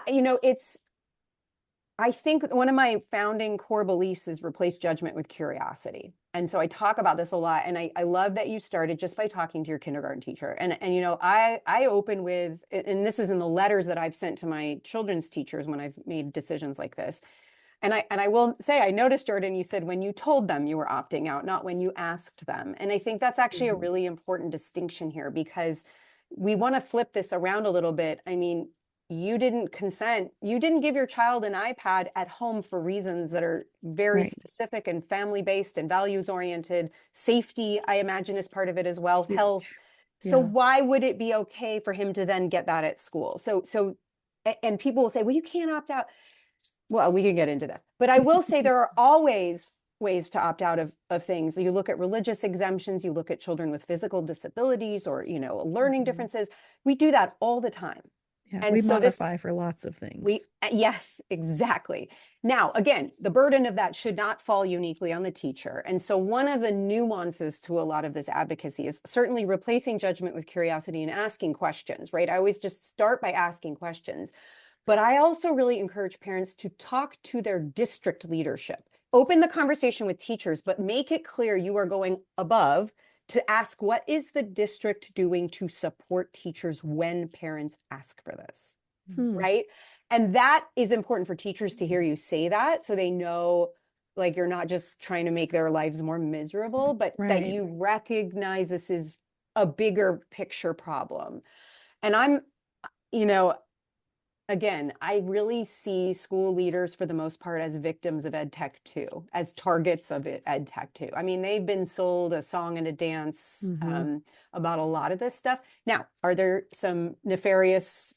I think one of my founding core beliefs is replace judgment with curiosity. And so I talk about this a lot. And I love that you started just by talking to your kindergarten teacher. And I open with, and this is in the letters that I've sent to my children's teachers when I've made decisions like this. And I will say, I noticed, Jordan, you said when you told them you were opting out, not when you asked them. And I think that's actually a Mhm. really important distinction here because we want to flip this around a little bit. I mean, you didn't consent. You didn't give your child an iPad at home for reasons that are very Right. specific and family based and values oriented. Safety, I imagine, is part of it as well. Health. Huge. So Yeah. why would it be okay for him to then get that at school? And people will say, well, you can't opt out. Well, we can get into this, but I will say there are always ways to opt out of things. You look at religious exemptions, you look at children with physical disabilities or, learning Mhm. differences. We do that all the time. Yeah. And We so modify for lots of things. yes, exactly. Now, again, the burden of that should not fall uniquely on the teacher. And so one of the nuances to a lot of this advocacy is certainly replacing judgment with curiosity and asking questions, right? I always just start by asking questions. But I also really encourage parents to talk to their district leadership. Open the conversation with teachers, but make it clear you are going above to ask what is the district doing to support teachers when parents ask for this, mm, Hmm. right? And that is important for teachers to hear you say that so they know like you're not just trying to make their lives more miserable, but that Right. you recognize this is a bigger picture problem. And I'm, you know, again, I really see school leaders for the most part as victims of ed tech too, as targets of ed tech too. I mean, they've been sold a song and a dance Hmm. about a lot of this stuff. Now, are there some nefarious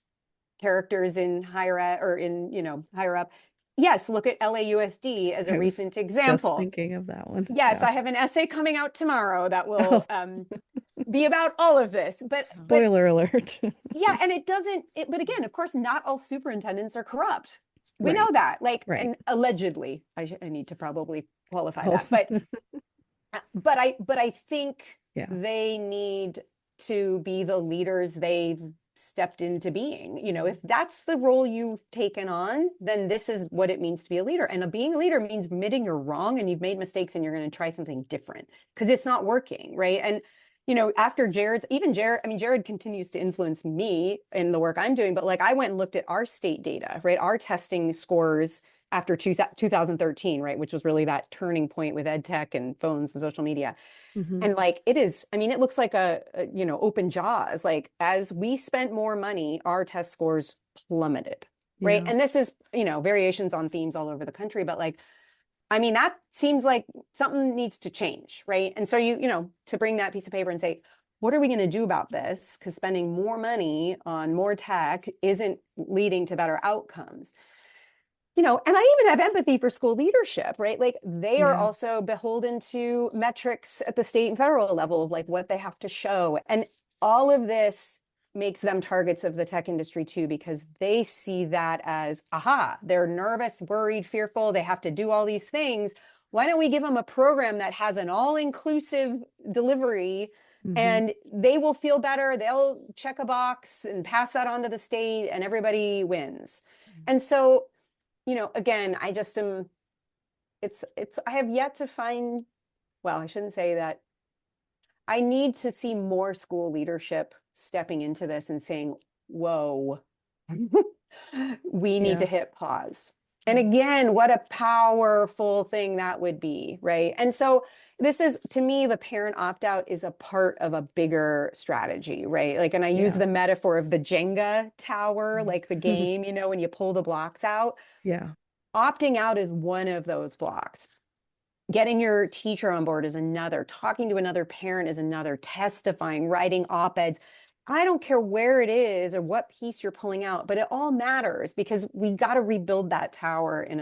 characters in higher ed or in, higher up? Yes, look at LAUSD as a I was recent just example. thinking of that one. Yes, Yeah. I have an essay coming out tomorrow that will Oh, be about all of this. But spoiler alert. yeah, and but again, of course, not all superintendents are corrupt. We know Right. that, like, Right. and allegedly, I need to probably qualify Oh, that, but I think yeah. they need to be the leaders they've stepped into being. You know, if that's the role you've taken on, then this is what it means to be a leader. And being a leader means admitting you're wrong and you've made mistakes and you're going to try something different because it's not working, right? And you know, after Jared, I mean, Jared continues to influence me in the work I'm doing, but like I went and looked at our state data, right? Our testing scores after 2013, right? Which was really that turning point with ed tech and phones and social media. Mm-hmm. And like it is, I mean, it looks like a you know, open jaws. Like as we spent more money, our test scores plummeted, right? Yeah. And this is, you know, variations on themes all over the country, but like I mean, that seems like something needs to change, right? And so you know, to bring that piece of paper and say, what are we going to do about this? Because spending more money on more tech isn't leading to better outcomes. You know, and I even have empathy for school leadership, right? Like they are Yeah. also beholden to metrics at the state and federal level of like what they have to show. And all of this makes them targets of the tech industry too, because they see that as, aha, they're nervous, worried, fearful. They have to do all these things. Why don't we give them a program that has an all-inclusive delivery Mm-hmm. and they will feel better. They'll check a box and pass that on to the state and everybody wins. And so, you know, again, I just am, I have yet to find, well, I shouldn't say that. I need to see more school leadership stepping into this and saying, whoa, we need Yeah. to hit pause. And again, what a powerful thing that would be, right? And so this is, to me, the parent opt-out is a part of a bigger strategy, right? Like, and I use Yeah. the metaphor of the Jenga tower, like the game, you know, when you pull the blocks out. Yeah. Opting out is one of those blocks. Getting your teacher on board is another. Talking to another parent is another. Testifying, writing op-eds. I don't care where it is or what piece you're pulling out, but it all matters because we got to rebuild that tower in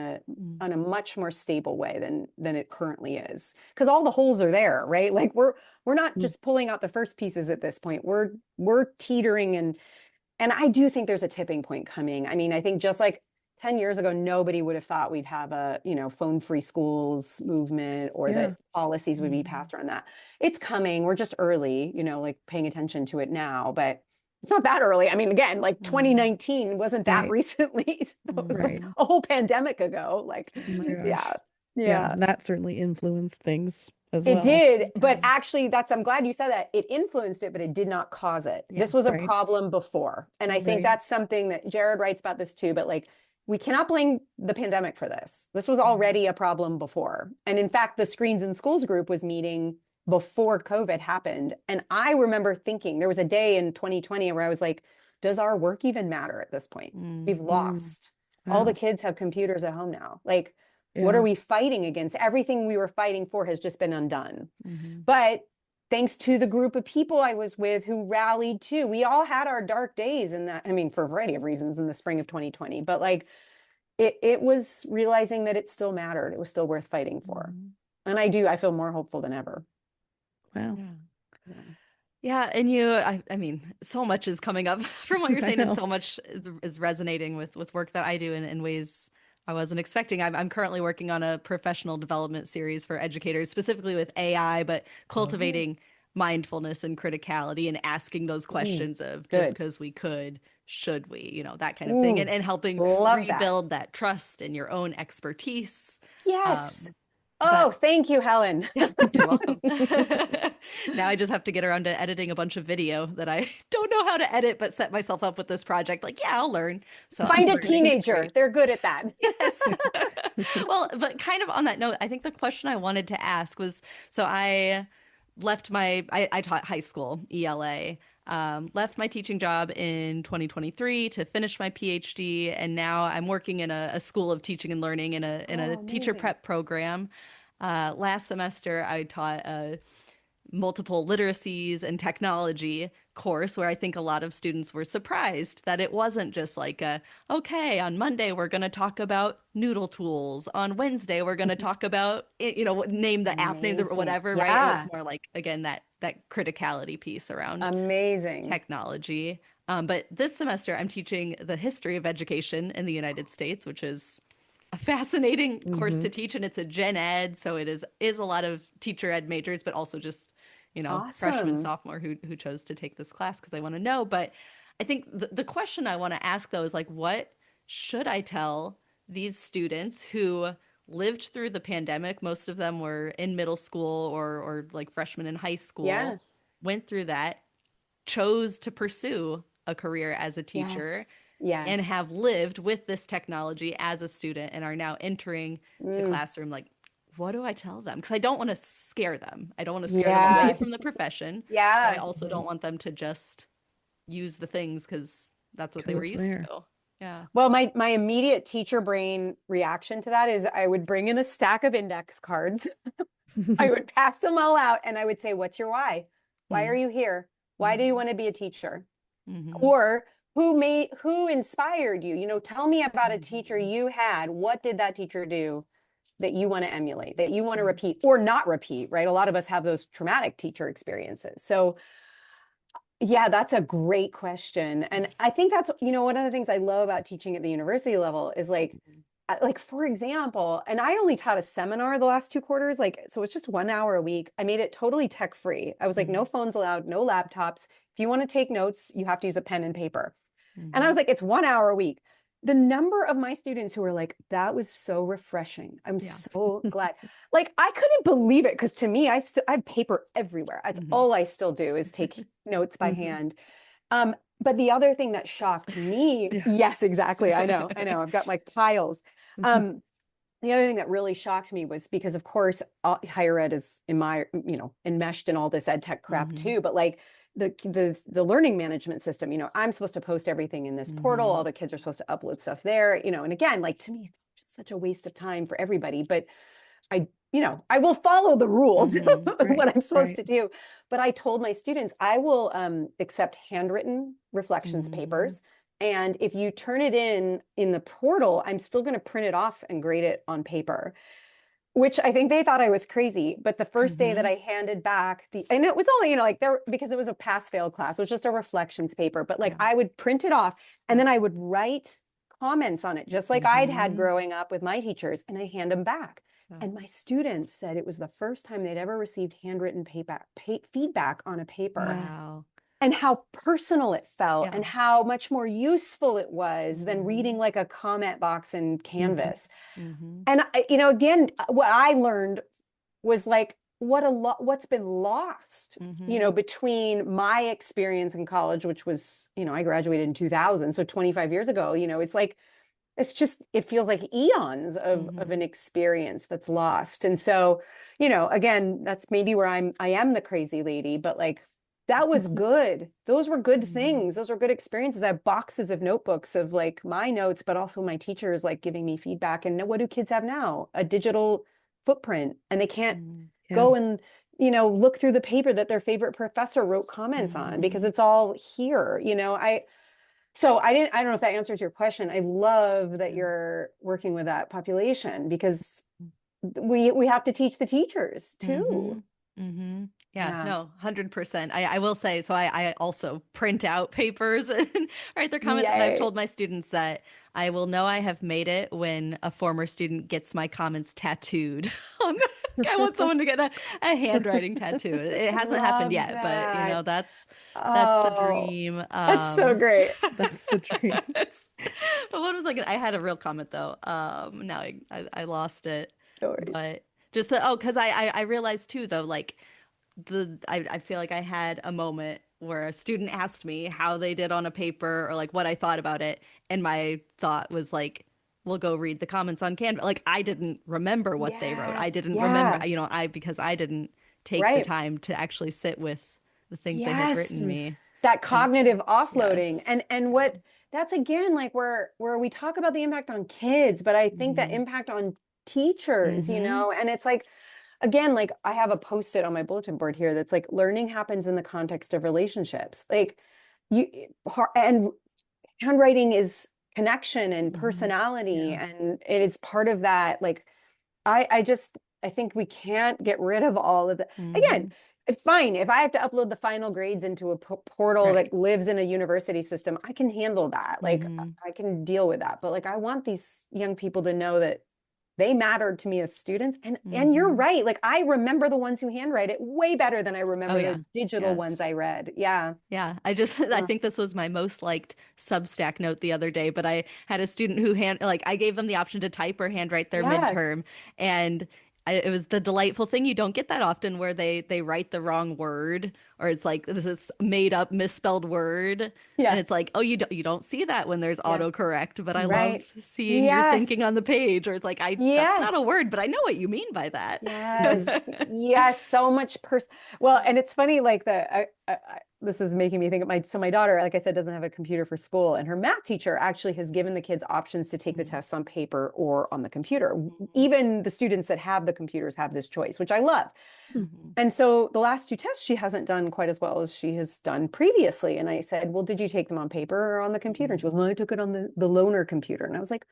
on a much more stable way than it currently is. Because all the holes are there, right? Like we're not just pulling out the first pieces at this point. We're teetering and I do think there's a tipping point coming. I mean, I think just like 10 years ago, nobody would have thought we'd have a, you know, phone-free schools movement or Yeah. that policies would be passed around that. It's coming. We're just early, you know, like paying attention to it now, but it's not that early. I mean, again, like 2019 wasn't that Right. recently. That was like Right. a whole pandemic ago. Like, Oh my yeah, gosh. Yeah. yeah. That certainly influenced things as It well. did, but actually I'm glad you said that. It influenced it, but it did not cause it. Yeah. This was a Right. problem before. And I think Right. that's something that Jared writes about this too, but like we cannot blame the pandemic for this. This was already a problem before. And in fact, the Screens in Schools group was meeting before COVID happened. And I remember thinking there was a day in 2020 where I was like, does our work even matter at this point? We've lost. All the Wow. kids have computers at home now. Like, what are Yeah. we fighting against? Everything we were fighting for has just been undone. Mm-hmm. But thanks to the group of people I was with who rallied too, we all had our dark days in that, I mean, for a variety of reasons in the spring of 2020, but like it was realizing that it still mattered. It was still worth fighting for. And I feel more hopeful than ever. Wow. Yeah. Yeah, and I mean, so much is coming up from what you're I saying, and know. so much is resonating with work that I do in ways I wasn't expecting. I'm currently working on a professional development series for educators, specifically with AI, but cultivating mindfulness and criticality and asking those Ooh, questions of just good. because we could, should we, you know, that kind of thing, Ooh, and helping love that. rebuild that trust in your own expertise. Yes. Um, Oh, but thank you, Helen. yeah, you're welcome. Now I just have to get around to editing a bunch of video that I don't know how to edit, but set myself up with this project. Like, yeah, I'll learn. So I'm Find a learning. It's teenager. great. They're good at that. Yes. Well, but kind of on that note, I think the question I wanted to ask was, so I taught high school ELA, left my teaching job in 2023 to finish my PhD, and now I'm working in a school of teaching and learning in a Oh, teacher amazing. prep program. Last semester, I taught multiple literacies and technology course where I think a lot of students were surprised that it wasn't just like okay, on Monday we're going to talk about noodle tools. On Wednesday we're going to talk about, you know, name the app, name the Amazing. whatever, right? It was Yeah. more like, again, that criticality piece around Amazing. technology. But this semester I'm teaching the history of education in the United States, which is a fascinating course Mm-hmm. to teach, and it's a gen ed, so it is a lot of teacher ed majors, but also just, you know, freshman, Awesome. sophomore who chose to take this class because they want to know. But I think the question I want to ask though is like, what should I tell these students who lived through the pandemic? Most of them were in middle school or like freshmen in high Yeah. school, went through that, chose to pursue a career as a teacher, Yes. and Yes. have lived with this technology as a student and are now entering the Mm, classroom. Like, what do I tell them? Because I don't want to scare them. I don't want to scare them away yeah. from the profession, but I Yeah. also Mhm. don't want them to just use the things because that's what they Because were it's used there. to. Yeah. Well, my immediate teacher brain reaction to that is I would bring in a stack of index cards. I would pass them all out and I would say, "What's your why? Why are Mm. you here? Why do you Mm-hmm. want to be a teacher? Mm-hmm. Or who inspired you? You know, tell me about a teacher you had. What did that teacher do that you want to emulate, that you want to repeat or not repeat, right? A lot of us have those traumatic teacher experiences. So yeah, that's a great question. And I think that's, you know, one of the things I love about teaching at the university level is like for example, and I only taught a seminar the last 2 quarters, like, so it's just 1 hour a week. I made it totally tech free. I was like, no Mm-hmm. phones allowed, no laptops. If you want to take notes, you have to use a pen and paper. And I Mm-hmm. was like, it's 1 hour a week. The number of my students who were like, that was so refreshing. I'm Yeah. so glad. Like, I couldn't believe it because to me, I have paper everywhere. That's Mm-hmm. all I still do is take notes by Mhm. hand. But the other thing that shocked me, Yeah. yes, exactly. I know. I've got like piles. Mhm. Um, the other thing that really shocked me was because, of course, higher ed is enmeshed in all this ed tech crap Mm-hmm. too. But like the learning management system, you know, I'm supposed to post everything in this portal. Mm-hmm. All the kids are supposed to upload stuff there, you know. And again, like to me, it's just such a waste of time for everybody. But I will follow the rules, Mm-hmm. Right. what I'm supposed Right. to do. But I told my students I will accept handwritten reflections Mm-hmm. papers. And if you turn it in the portal, I'm still going to print it off and grade it on paper, which I think they thought I was crazy. But the first day that Mm-hmm. I handed back and it was only, you know, like there, because it was a pass fail class, it was just a reflections paper. But like Yeah. I would print it off and Yeah. then I would write comments on it, just like I'd had Mm-hmm. growing up with my teachers, and I hand them back. Yeah. And my students said it was the first time they'd ever received handwritten feedback on a paper, Wow. Wow. and how personal it felt Yeah. and how much more useful it was than Mm-hmm. reading like a comment box in Mhm. Canvas. Mm-hmm. And you know, again, what I learned was like what's been lost, you Mm-hmm. know, between my experience in college, which was, you know, I graduated in 2000, so 25 years ago, you know, it's like it's just it feels like eons of Mm-hmm. an experience that's lost. And so, you know, again, that's maybe where I am the crazy lady, but like that was good. Those were good Mm-hmm. things. Those were good experiences. I have boxes of notebooks of like my notes, but also my teachers like giving me feedback. And what do kids have now? A digital footprint, and they can't Yeah. go and, you know, look through the paper that their favorite professor wrote comments on because Mm-hmm. it's all here. You know, I don't know if that answers your question. I love that Yeah. you're working with that population because we have to teach the teachers Mm-hmm. too. Mm-hmm. Yeah, Yeah. no, 100%. I will say, so I also print out papers and write their comments, and I've Yay. told my students that I will know I have made it when a former student gets my comments tattooed. I want someone to get a handwriting tattoo. It hasn't happened Love yet, but you know, that. that's the Oh, dream. that's so great. That's the dream. But what was I had a real comment though. Now I lost it. Stories. But just the, oh, because I realized too though, like I feel like I had a moment where a student asked me how they did on a paper or like what I thought about it, and my thought was like, we'll go read the comments on Canva. Like I didn't remember what they wrote. Yeah. I didn't remember, Yeah. you know, I because I didn't take the Right. time to actually sit with the things they had written Yes. Mm. me. That And cognitive offloading. yes. And Yeah. what that's again like where we talk about the impact on kids, but I think that Mm-hmm. impact on teachers, you Mm-hmm. know, and it's like again, like I have a post-it on my bulletin board here that's like learning happens in the context of relationships. Like you and handwriting is connection and Mm-hmm. personality, Yeah. and it is part of that. Like I think we can't get rid of all of the Mm-hmm. again. Fine, if I have to upload the final grades into a portal Right. that lives in a university system, I can handle that. Like Mm-hmm. I can deal with that. But like I want these young people to know that they mattered to me as students. And you're Mhm. right. Like I remember the ones who handwrite it way better than I Oh remember yeah. the digital ones Yes. I read. Yeah. Yeah, I just I Uh, think this was my most liked Substack note the other day, but I had a student who I gave them the option to type or handwrite their yeah. midterm, and it was the delightful thing you don't get that often where they write the wrong word, or it's like this is made up misspelled word, and Yeah. it's like, oh, you don't see that when there's Yeah. autocorrect, but I love Right. seeing your thinking Yes. on the page, or it's like I that's not a Yes. word, but I know what you mean by that. Yes, yes, so much well, and it's funny, like this is making me think of my daughter, like I said, doesn't have a computer for school, and her math teacher actually has given the kids options to take the tests on paper or on the computer. Even the students that have the computers have this choice, which I love. Mhm. And so the last two tests she hasn't done quite as well as she has done previously. And I said, well, did you take them on paper or on the computer? And she goes, well, I took it on the loaner computer. And I was like,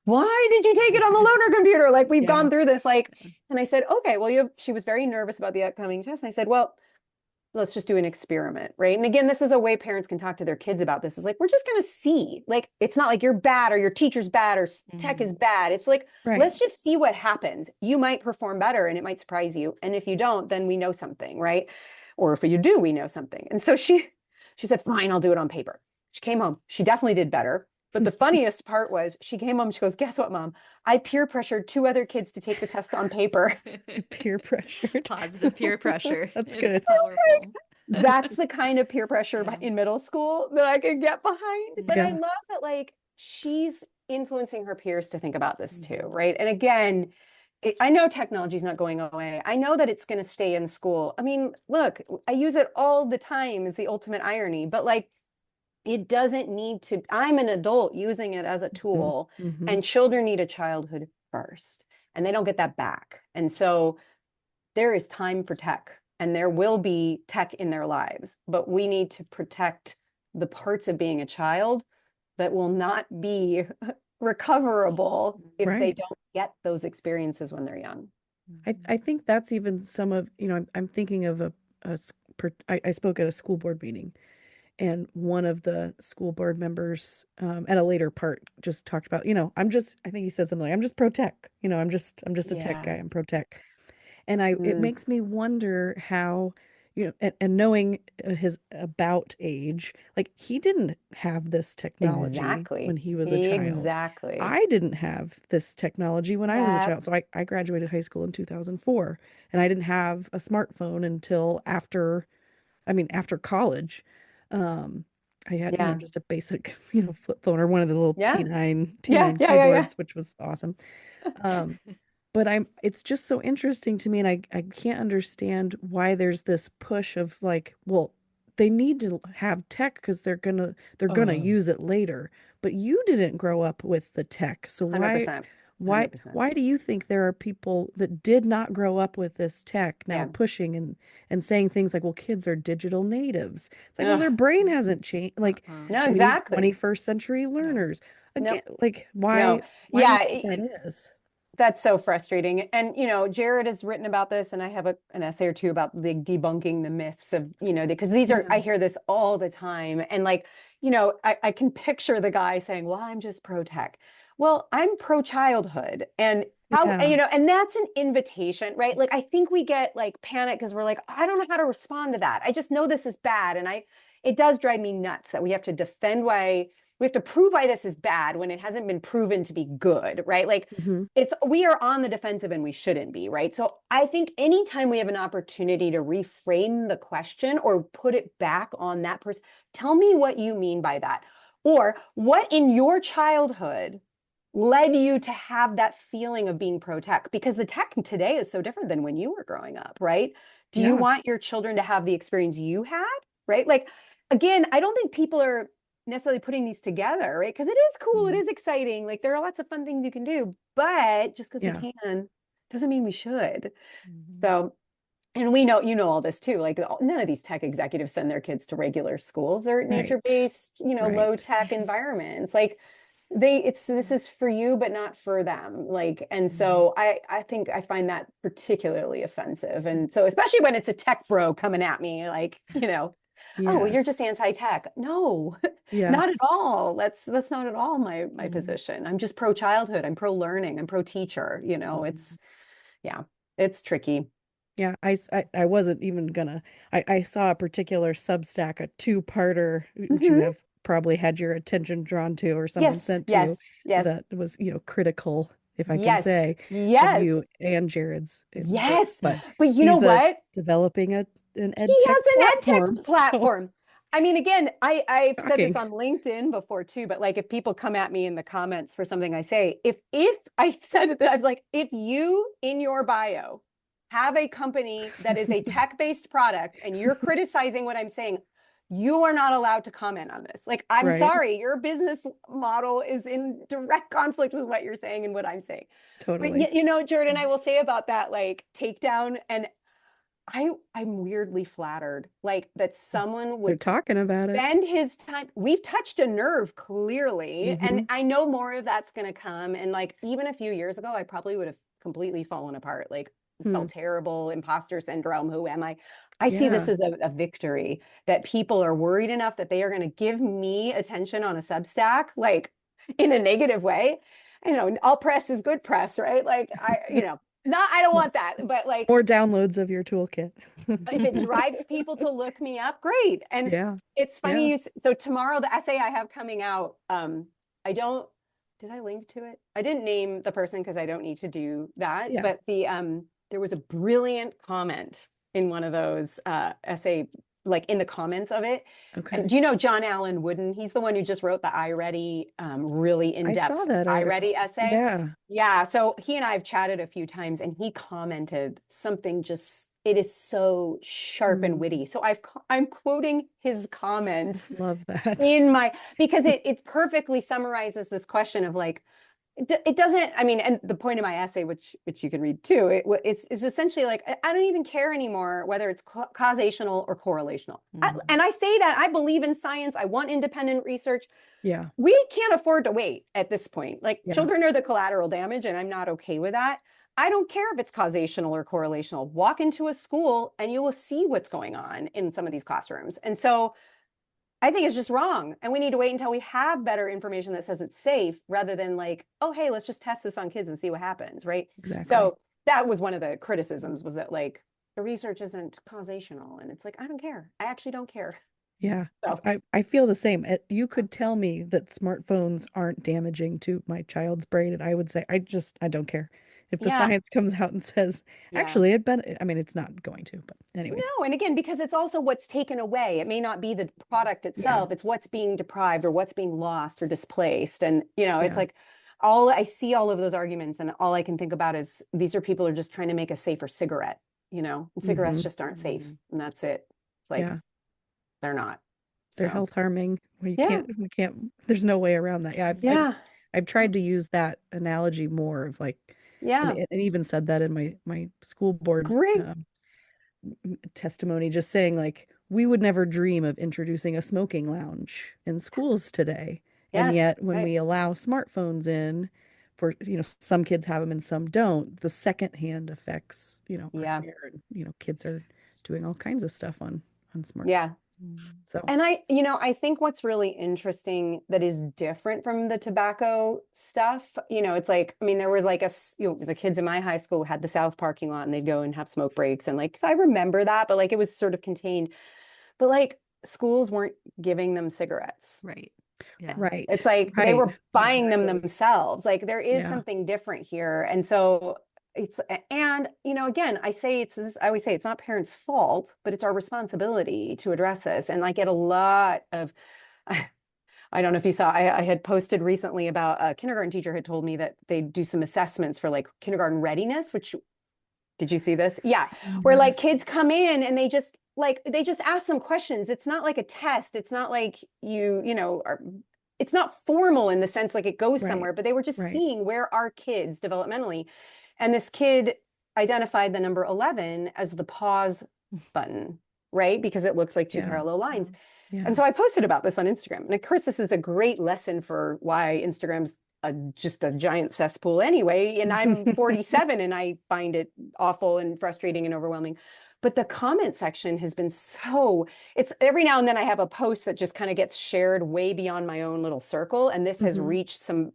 why did you take it on the loaner computer? Like we've Yeah. gone through this, like, and I said, okay, well, she was very nervous about the upcoming test. And I said, well, let's just do an experiment, right? And again, this is a way parents can talk to their kids about this. Is like, we're just going to see. Like, it's not like you're bad or your teacher's bad or tech is Mhm. bad. It's like, Right. let's just see what happens. You might perform better and it might surprise you. And if you don't, then we know something, right? Or if you do, we know something. And so she said, fine, I'll do it on paper. She came home. She definitely did better. But the funniest part was she came home, she goes, guess what, Mom? I peer pressured two other kids to take the test on paper. Peer pressured. Positive peer pressure. That's It is good. powerful. That's the kind of peer pressure Yeah. in middle school that I could get behind. But I Yeah. Mhm. love that, like, she's influencing her peers to think about this too, Mhm. right? And again, I know technology is not going away. I know that it's going to stay in school. I mean, look, I use it all the time is the ultimate irony, but like, it doesn't need to. I'm an adult using it as a tool, Mm-hmm. and children need a childhood first, and they don't get that back. And so there is time for tech and there will be tech in their lives, but we need to protect the parts of being a child that will not be recoverable if they Right. don't get those experiences when they're young. I think that's even some of, I'm thinking of I spoke at a school board meeting, and one of the school board members at a later part just talked about, I think he said something like, I'm just pro tech, I'm just a tech Yeah. guy, I'm pro tech. And it Mm, makes me wonder how, and knowing his about age, like he didn't have this technology when exactly. he was a child. Exactly. I didn't have this technology when I was a Yep. child. So I graduated high school in 2004, and I didn't have a smartphone until after college. Um, I had, Yeah. just a basic, flip phone or one of the little Yeah. T9 Yeah. T9 Yeah. Yeah. keyboards, which was awesome. Um, but it's just so interesting to me, and I can't understand why there's this push of like, well, they need to have tech because they're gonna Oh, use it later. But you didn't grow up with the tech, so why 100%. why 100%. why do you think there are people that did not grow up with this tech now Yeah. pushing and saying things like, well, kids are digital natives? It's like, well, Ugh. their brain hasn't changed. Like Uh-uh. No, we exactly. 21st century Yeah. learners. Again, Nope. like No. why do you Yeah. think that is? That's so frustrating. And, Jared has written about this, and I have an essay or two about like debunking the myths of, because I Yeah. hear this all the time. And like, I can picture the guy saying, well, I'm just pro tech. Well, I'm pro childhood. And how, Yeah. and that's an invitation, right? Like, I think we get like panic because we're like, I don't know how to respond to that. I just know this is bad. And it does drive me nuts that we have to defend why we have to prove why this is bad when it hasn't been proven to be good, right? Like, Hmm. we are on the defensive and we shouldn't be, right? So I think anytime we have an opportunity to reframe the question or put it back on that person, tell me what you mean by that. Or what in your childhood led you to have that feeling of being pro tech? Because the tech today is so different than when you were growing up, right? Do you Yeah. want your children to have the experience you had, right? Like, again, I don't think people are necessarily putting these together, right? Because it is cool, it Mhm. is exciting. Like there are lots of fun things you can do, but just because we Yeah. can doesn't mean we should. Mhm. So, and we know, all this too. Like none of these tech executives send their kids to regular schools or Right. nature-based, low Right. tech Yes. environments. Like this is for you, but not for them. Like, and Mhm. so I think I find that particularly offensive. And so, especially when it's a tech bro coming at me, like, Oh, well, you're just Yes. anti-tech. No, not at Yes. all. That's not at all my Mhm. position. I'm just pro-childhood. I'm pro-learning. I'm pro-teacher. Mhm. Yeah, it's tricky. Yeah, I wasn't even gonna. I saw a particular Substack, a two-parter, which you Hmm. have probably had your attention drawn to or someone Yes, sent to yes, you, yes, that was, critical, if I can yes, say, of yes, you and Jared's. yes. But But you know he's what? developing an He ed tech has an ed platform, tech so platform. I mean, again, I've said this shocking. on LinkedIn before too, but like if people come at me in the comments for something I say, if I said that, I was like, if you in your bio have a company that is a tech-based product and you're criticizing what I'm saying, you are not allowed to comment on this. Like, I'm Right, sorry, your business model is in direct conflict with what you're saying and what I'm saying. But totally. Jordan, I will say about that like takedown, and I'm weirdly flattered, like that someone They're would talking about it. spend his time. We've touched a nerve clearly, and Hmm. I know more of that's going to come. And like even a few years ago, I probably would have completely fallen apart, like Hmm. felt terrible, imposter syndrome. Who am I? I see this Yeah. as a victory that people are worried enough that they are going to give me attention on a Substack, like in a negative way. All press is good press, right? Like not I don't More, want that, but like more downloads of your toolkit. if it drives people to look me up, great. And Yeah. it's funny Yeah. so tomorrow the essay I have coming out, I don't did I link to it? I didn't name the person because I don't need to do that, Yeah. but there was a brilliant comment in one of those essay, like in the comments of it. And Okay. do you know John Allen Wooden? He's the one who just wrote the iReady, really I saw in-depth that iReady article. essay. Yeah. Yeah, so he and I have chatted a few times and he commented something just it is so sharp and Mm, witty. So I'm quoting his comment love that. in my because it perfectly summarizes this question of like it doesn't I mean and the point of my essay which you can read too it's essentially like I don't even care anymore whether it's causational or correlational. Mhm. And I say that I believe in science. I want independent research. Yeah. We can't afford to wait at this point. Like Yeah. children are the collateral damage, and I'm not okay with that. I don't care if it's causational or correlational. Walk into a school and you will see what's going on in some of these classrooms. And so I think it's just wrong. And we need to wait until we have better information that says it's safe rather than like, oh, hey, let's just test this on kids and see what happens. Right. Exactly. So that was one of the criticisms was that like the research isn't causational. And it's like, I don't care. I actually don't care. Yeah. So I feel the same. You could tell me that smartphones aren't damaging to my child's brain, and I would say, I don't care. If the yeah. science comes out and says, Yeah. actually, I mean, it's not going to, but anyways. No, and again, because it's also what's taken away. It may not be the product Yeah. itself, it's what's being deprived or what's being lost or displaced. And, it's Yeah. like all I see all of those arguments, and all I can think about is these are people who are just trying to make a safer cigarette, and cigarettes Hmm. just aren't safe. Mhm. And that's it. It's like Yeah. they're not. They're So, health harming. yeah, We can't, there's no way around that. Yeah. yeah, I've tried to use that analogy more of like, and yeah, it even said that in my school board great. testimony, just saying like we would never dream of introducing a smoking lounge in schools today, and Yeah, yet when right. we allow smartphones in, for some kids have them and some don't, the secondhand effects are Yeah, there, and kids are doing all kinds of stuff on smartphones. yeah. Mhm. So And I think what's really interesting that is different from the tobacco stuff, it's like, I mean, there was like the kids in my high school had the South parking lot and they'd go and have smoke breaks. And like, so I remember that, but like it was sort of contained. But like schools weren't giving them cigarettes. Right. Yeah. It's right, like they right, were buying them exactly. themselves. Like there is Yeah. something different here. And so and again, I always say it's not parents' fault, but it's our responsibility to address this. And I get a lot of, I don't know if you saw, I had posted recently about a kindergarten teacher had told me that they do some assessments for like kindergarten readiness, which did you see this? Yeah. Where like Yes. kids come in and they just ask them questions. It's not like a test. It's not like it's not formal in the sense like it goes Right. somewhere, but they were just Right. seeing where are kids developmentally. And this kid identified the number 11 as the pause button, right? Because it looks like two Yeah. parallel lines. And Yeah. so I posted about this on Instagram. And of course, this is a great lesson for why Instagram's just a giant cesspool anyway. And I'm 47 and I find it awful and frustrating and overwhelming. But the comment section has been so, it's every now and then I have a post that just kind of gets shared way beyond my own little circle. And this has reached some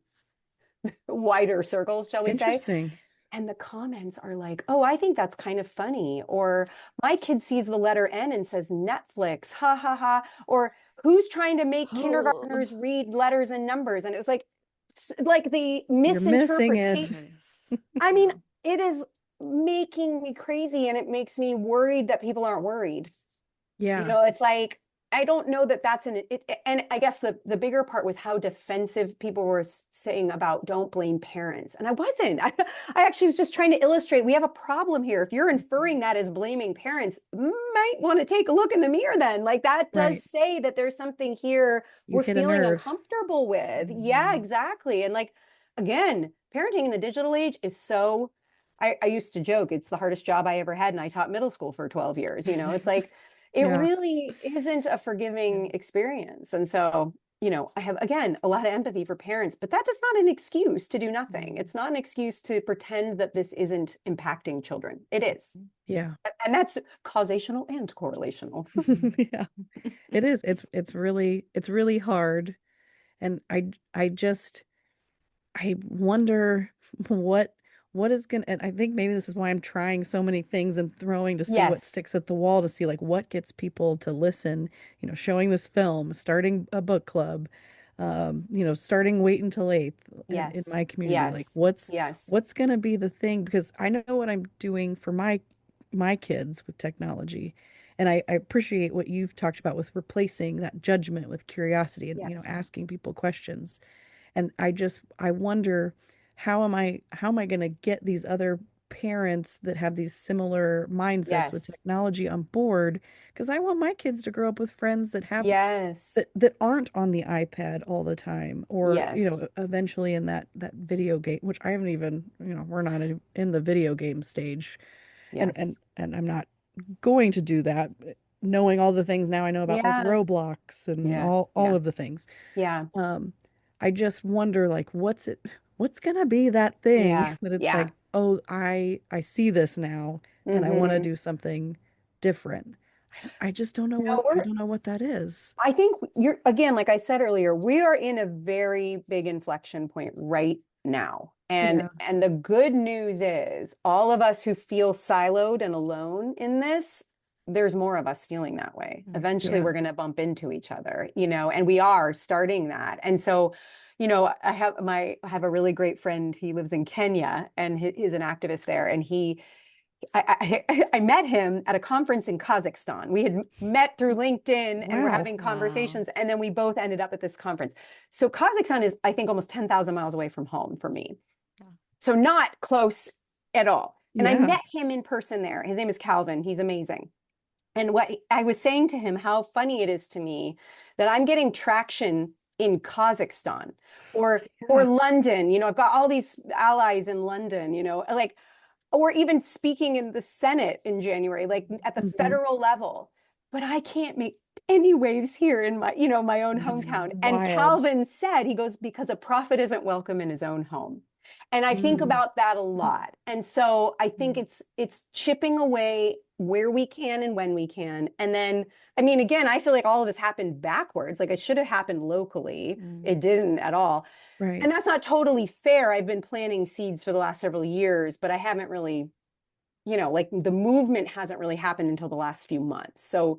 wider circles, shall we say. Interesting. And the comments are like, oh, I think that's kind of funny. Or my kid sees the letter N and says Netflix, ha ha ha. Or who's trying to make Oh. kindergartners read letters and numbers? And it was like the You're missing it. misinterpretation. I mean, it is making me crazy, and it makes me worried that people aren't worried. You Yeah. know, it's like, I don't know that that's and I guess the bigger part was how defensive people were saying about don't blame parents. And I wasn't. I actually was just trying to illustrate we have a problem here. If you're inferring that as blaming parents, might want to take a look in the mirror then. Like that does Right. say that there's something here You we're hit a feeling nerve. uncomfortable with. Yeah, exactly. And like, again, parenting in the digital age is so, I used to joke, it's the hardest job I ever had. And I taught middle school for 12 years. You know, it's like, it Yeah. really isn't a forgiving experience. And so, you know, I have, again, a lot of empathy for parents, but that is not an excuse to do nothing. It's not an excuse to pretend that this isn't impacting children. It is. Yeah. And that's causational and correlational. Yeah. It is. It's really hard. And I wonder what is gonna, and I think maybe this is why I'm trying so many things and throwing to see what Yes. sticks at the wall, to see like what gets people to listen, showing this film, starting a book club, starting Wait Until Eighth in Yes. my community. Like Yes. what's Yes. what's gonna be the thing? Because I know what I'm doing for my kids with technology. And I appreciate what you've talked about with replacing that judgment with curiosity and, Yes. asking people questions. And I wonder how am I going to get these other parents that have these similar mindsets with Yes. technology on board, because I want my kids to grow up with friends that have Yes. that aren't on the iPad all the time, or Yes. eventually in that video game, which I haven't even, we're not in the video game stage, and Yes. I'm not going to do that, knowing all the things now I know about, like Yeah. Roblox and Yeah. all Yeah. of the things. Yeah. um I just wonder, like, what's gonna be that thing Yeah. that it's Yeah. like, oh, I see this now and I want to Mm-hmm. do something different. I just don't know No, what that is. I think you're, again, like I said earlier, we are in a very big inflection point right now. Yeah. And the good news is all of us who feel siloed and alone in this, there's more of us feeling that way. Eventually Yeah. we're going to bump into each other, and we are starting that. And so, I have a really great friend. He lives in Kenya and he's an activist there. And I met him at a conference in Kazakhstan. We had met through LinkedIn and we're Wow. having Wow. conversations, and then we both ended up at this conference. So Kazakhstan is, I think, almost 10,000 miles away from home for me. Yeah. So not close at all. And I Yeah. met him in person there. His name is Calvin. He's amazing. And what I was saying to him, how funny it is to me that I'm getting traction in Kazakhstan or Yeah. London. I've got all these allies in London, like, or even speaking in the Senate in January, like at the Mhm. federal level. But I can't make any waves here in my own That's hometown. And wild. Calvin said, he goes, because a prophet isn't welcome in his own home. And I think Mm. about that a lot. And so I think it's chipping away where we can and when we can. And then, I mean, again, I feel like all of this happened backwards. Like it should have happened locally. It didn't at all. Right. And that's not totally fair. I've been planting seeds for the last several years, but I haven't really, like the movement hasn't really happened until the last few months. So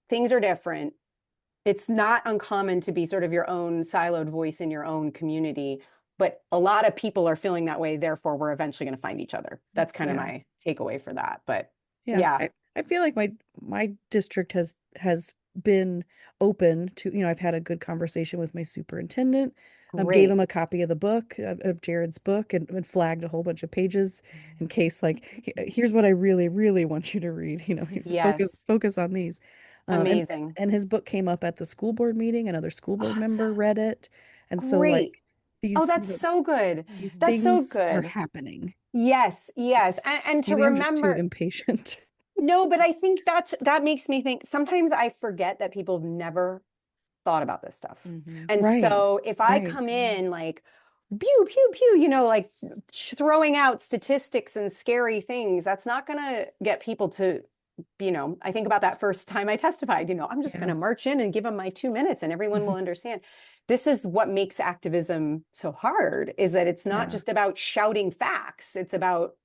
things are different. It's not uncommon to be sort of your own siloed voice in your own community, but a lot of people are feeling that way. Therefore, we're eventually going to find each other. That's kind of Yeah. my takeaway for that. But Yeah. yeah, I feel like my district has been open to, I've had a good conversation with my superintendent, gave him great. a copy of the book, of Jared's book, and flagged a whole bunch of pages in case, like, here's what I really, really want you to read, Yes. focus on these. And Amazing. his book came up at the school board meeting. Another school board member Awesome. read it. And so, Great. like, Oh, these, that's so good. these That's so things are good. happening. Yes, yes. And to Maybe I'm just too remember, impatient. no, but I think that makes me think sometimes I forget that people have never thought about this stuff. And Right. so if I Right. come in like pew, pew, pew, like throwing out statistics and scary things, that's not going to get people to you know, I think about that first time I testified, you know, I'm just going to march in and give them my 2 minutes and everyone will understand. This is what makes activism so hard, is that it's not just about shouting facts. It's about,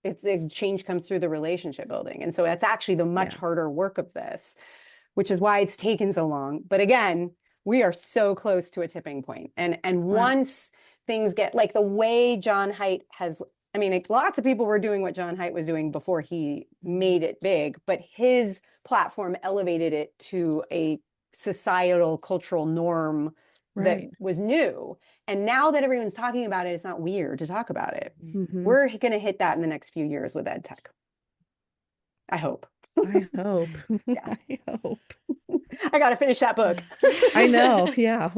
change comes through the relationship building. And so that's actually the much harder work of this, which is why it's taken so long. But again, we are so close to a tipping point. And once things get, like the way John Haidt has, I mean, like, lots of people were doing what John Haidt was doing before he made it big, but his platform elevated it to a societal cultural norm that was new. And now that everyone's talking about it, it's not weird to talk about it. We're going to hit that in the next few years with ed tech. I hope. I hope. I hope. I got to finish that book. I know. Yeah.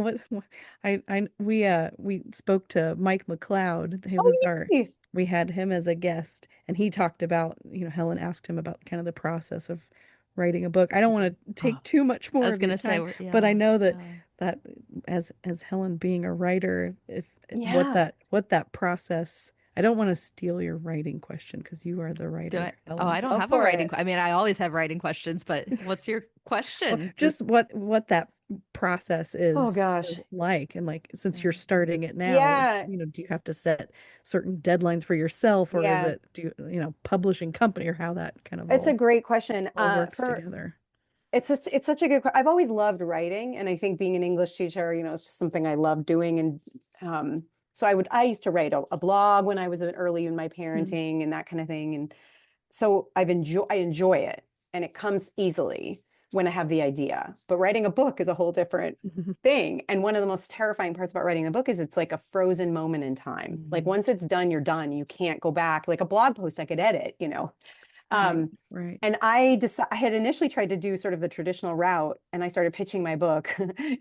We spoke to Mike McLeod. He was we had him as a guest, and he talked about, you know, Helen asked him about kind of the process of writing a book. I don't want to take too much more of your time, but I know that as Helen being a writer, what that process. I don't want to steal your writing question because you are the writer. I don't have a writing. I mean, I always have writing questions, but what's your question? Well, just what that process is, is like, and like, since you're starting it now, you know, do you have to set certain deadlines for yourself, or is it, you know, publishing company, or how that kind of it's a great question. Works together. It's such a good question. I've always loved writing, and I think being an English teacher, you know, it's just something I love doing. And so I used to write a blog when I was early in my parenting and that kind of thing. And so I enjoy it, and it comes easily when I have the idea. But writing a book is a whole different thing. And one of the most terrifying parts about writing a book is it's like a frozen moment in time. Like once it's done, you're done. You can't go back. Like a blog post I could edit, you know. And I had initially tried to do sort of the traditional route, and I started pitching my book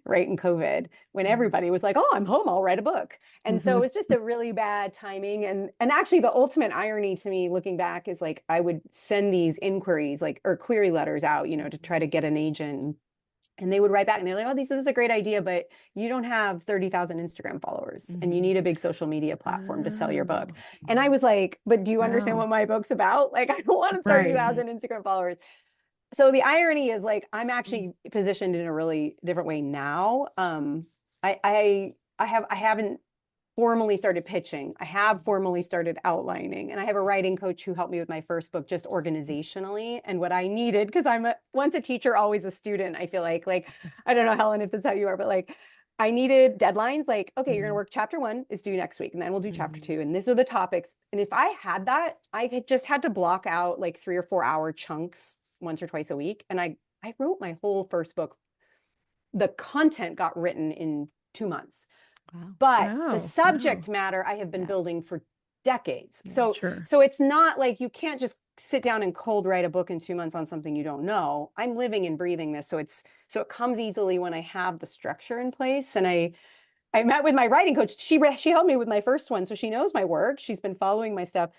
right in COVID when everybody was like, oh, I'm home, I'll write a book. And so it was just a really bad timing. And actually the ultimate irony to me looking back is, like, I would send these inquiries, like, or query letters out, you know, to try to get an agent. And they would write back and they're like, oh, this is a great idea, but you don't have 30,000 Instagram followers and you need a big social media platform to sell your book. And I was like, but do you understand what my book's about? Like, I don't want 30,000 Instagram followers. So the irony is, like, I'm actually positioned in a really different way now. I haven't formally started pitching. I have formally started outlining, and I have a writing coach who helped me with my first book, just organizationally, and what I needed, because I'm once a teacher, always a student. I feel like, I don't know, Helen, if this is how you are, but like, I needed deadlines. Like, okay, you're going to work chapter 1 is due next week, and then we'll do chapter 2. And these are the topics. And if I had that, I just had to block out like 3 or 4 hour chunks once or twice a week. And I wrote my whole first book. The content got written in 2 months. But the subject matter I have been building for decades. So it's not like you can't just sit down and cold write a book in 2 months on something you don't know. I'm living and breathing this. So it comes easily when I have the structure in place. And I met with my writing coach. She helped me with my first one. So she knows my work. She's been following my stuff.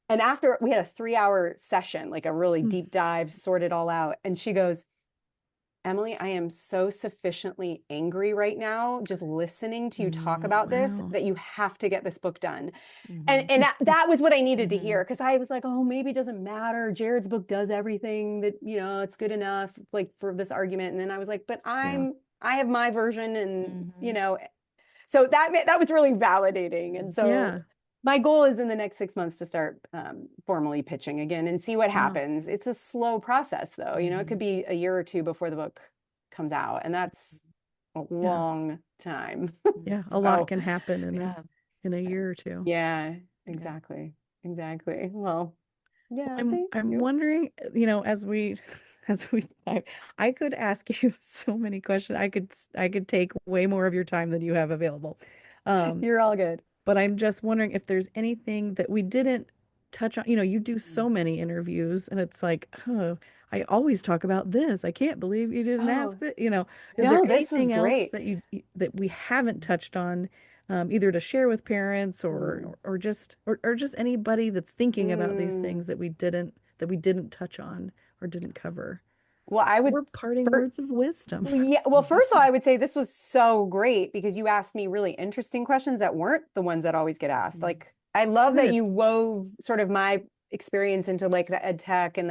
And after we had a 3-hour session, like a really deep dive, sort it all out. And she goes, Emily, I am so sufficiently angry right now, just listening to you talk about this, that you have to get this book done. And that was what I needed to hear, because I was like, oh, maybe it doesn't matter. Jared's book does everything that, you know, it's good enough, like, for this argument. And then I was like, but I have my version, and, you know, so that was really validating. And so my goal is in the next 6 months to start formally pitching again and see what happens. It's a slow process, though. You know, it could be a year or 2 before the book comes out, and that's a long time. A lot can happen in a year or 2. Yeah, exactly. Well, I'm wondering, you know, I could ask you so many questions. I could take way more of your time than you have available. You're all good. But I'm just wondering if there's anything that we didn't touch on. You know, you do so many interviews, and it's like, oh, I always talk about this. I can't believe you didn't ask it. You know, is there anything else that we haven't touched on, either to share with parents or just anybody that's thinking about these things that we didn't touch on or didn't cover? Well, We're parting words of wisdom. Yeah. Well, first of all, I would say this was so great because you asked me really interesting questions that weren't the ones that always get asked. Like, I love that you wove sort of my experience into, like, the ed tech and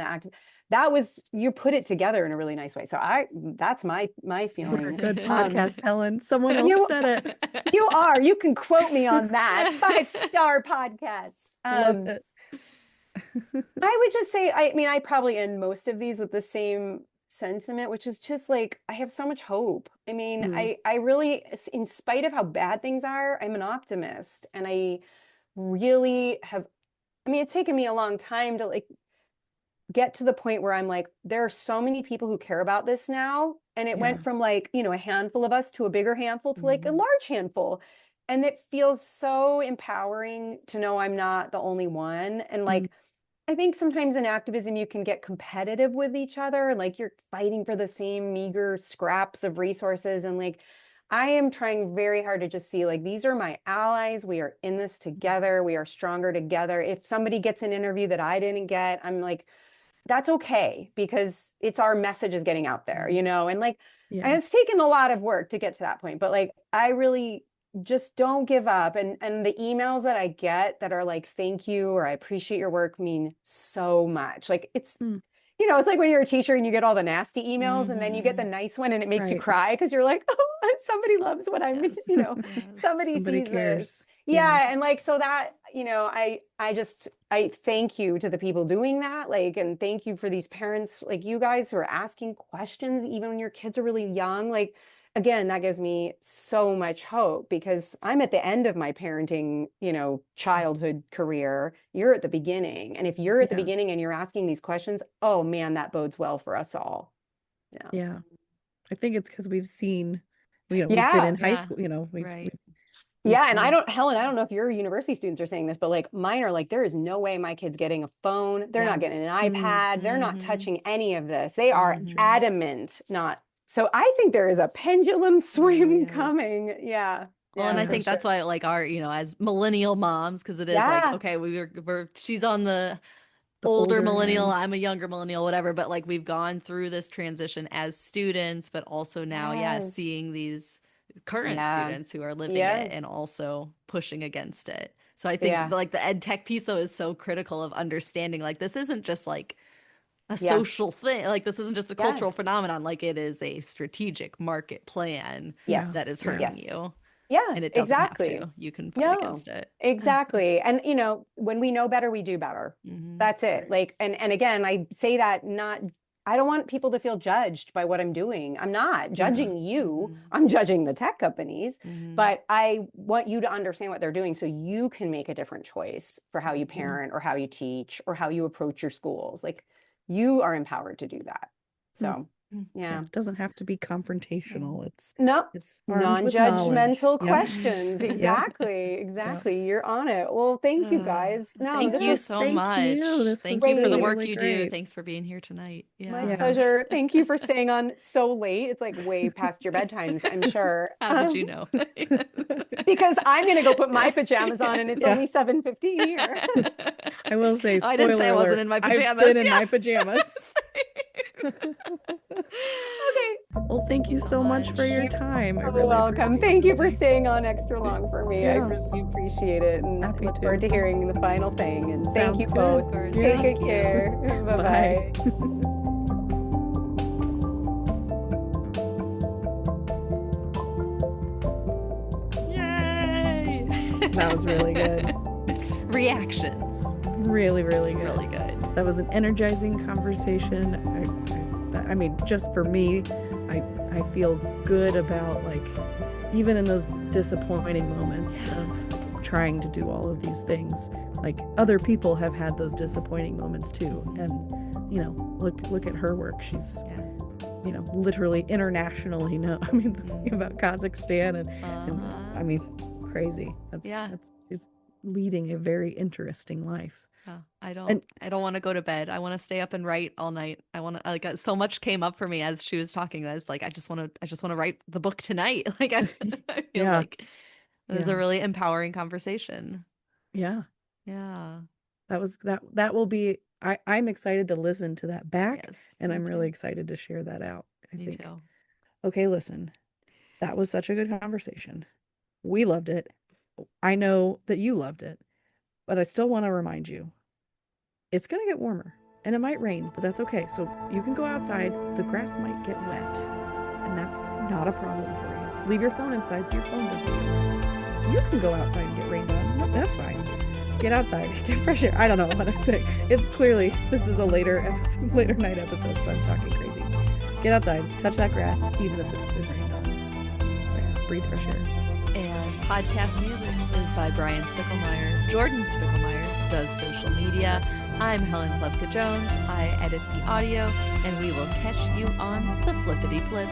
you put it together in a really nice way. So that's my feeling. Good podcast, Helen. Someone else You said it. you can quote me on that 5-star podcast. Love it. I would just say, I mean, I probably end most of these with the same sentiment, which is just like, I have so much hope. I mean, I really, in spite of how bad things are, I'm an optimist. And I really have, I mean, it's taken me a long time to like get to the point where I'm like, there are so many people who care about this now. And it went from like, you know, a handful of us to a bigger handful to like a large handful. And it feels so empowering to know I'm not the only one. And like, I think sometimes in activism, you can get competitive with each other. Like you're fighting for the same meager scraps of resources. And like, I am trying very hard to just see like, these are my allies. We are in this together. We are stronger together. If somebody gets an interview that I didn't get, I'm like, that's okay, because it's our message is getting out there, you know, and like, and it's taken a lot of work to get to that point, but like, I really just don't give up. And the emails that I get that are like, thank you, or I appreciate your work mean so much. Like it's, you know, it's like when you're a teacher and you get all the nasty emails and then you get the nice one and it makes you cry because you're like, oh, somebody loves what I'm, you know, somebody sees cares. this. Yeah. And like, so that, you know, I thank you to the people doing that. Like, and thank you for these parents, like you guys who are asking questions, even when your kids are really young. Like, again, that gives me so much hope because I'm at the end of my parenting, you know, childhood career. You're at the beginning. And if you're at the beginning and you're asking these questions, oh man, that bodes well for us all. Yeah. I think it's because we've seen, you know, we've been in high school, you know, and Helen, I don't know if your university students are saying this, but like mine are like, there is no way my kid's getting a phone. They're not getting an iPad. They're not touching any of this. They are adamant not. So I think there is a pendulum swing coming. Yeah. Well, and I think that's why like our, you know, as millennial moms, because it is like, okay, she's on the older millennial, I'm a younger millennial, whatever, but like we've gone through this transition as students, but also now, seeing these current students who are living it and also pushing against it. So I think like the ed tech piece though is so critical of understanding like this isn't just like a social thing, like this isn't just a cultural phenomenon, like it is a strategic market plan that is hurting you. And it doesn't have to. You can fight against it. Exactly. And you know, when we know better, we do better. That's it. Like, and again, I say that I don't want people to feel judged by what I'm doing. I'm not judging you. I'm judging the tech companies, but I want you to understand what they're doing so you can make a different choice for how you parent or how you teach or how you approach your schools. Like you are empowered to do that. So it doesn't have to be confrontational. It's non-judgmental questions. Exactly. You're on it. Well, thank you guys. Thank you so much. Thank you for the work you do. Thanks for being here tonight. My pleasure. Thank you for staying on so late. It's like way past your bedtimes, I'm sure. How did you know? Because I'm gonna go put my pajamas on and it's only 7:15 here. I will say, spoiler I didn't say I wasn't alert, in my pajamas. I've been in my pajamas. Okay. Well, thank you so much for your time. You're welcome. Thank you for staying on extra long for me. I really appreciate it. And I look forward to hearing the final thing. And thank you both. Take good care. Bye-bye. Yay! That was really good. Reactions. Really, really good. Really good. That was an energizing conversation. I mean, just for me, I feel good about, like, even in those disappointing moments of trying to do all of these things, like other people have had those disappointing moments too. And, you know, look at her work. She's, you know, literally internationally known. I mean, thinking about Kazakhstan and I mean, crazy. She's leading a very interesting life. I don't want to go to bed. I want to stay up and write all night. I want to, like, so much came up for me as she was talking. I was like, I just want to write the book tonight. Like I feel like it was a really empowering conversation. Yeah. Yeah. That will be, I'm excited to listen to that back, and I'm really excited to share that out. Me too. Okay, listen. That was such a good conversation. We loved it. I know that you loved it. But I still want to remind you, it's going to get warmer. And it might rain, but that's okay. So you can go outside. The grass might get wet, and that's not a problem for you. Leave your phone inside so your phone doesn't get wet. You can go outside and get rained on. No, that's fine. Get outside, get fresh air. I don't know what I'm saying. It's clearly, this is a later night episode, so I'm talking crazy. Get outside, touch that grass, even if it's been rained on. Yeah, breathe fresh air. And podcast music is by Brian Spickelmeyer. Jordan Spickelmeyer does social media. I'm Helen Plevka-Jones. I edit the audio, and we will catch you on the flippity flip.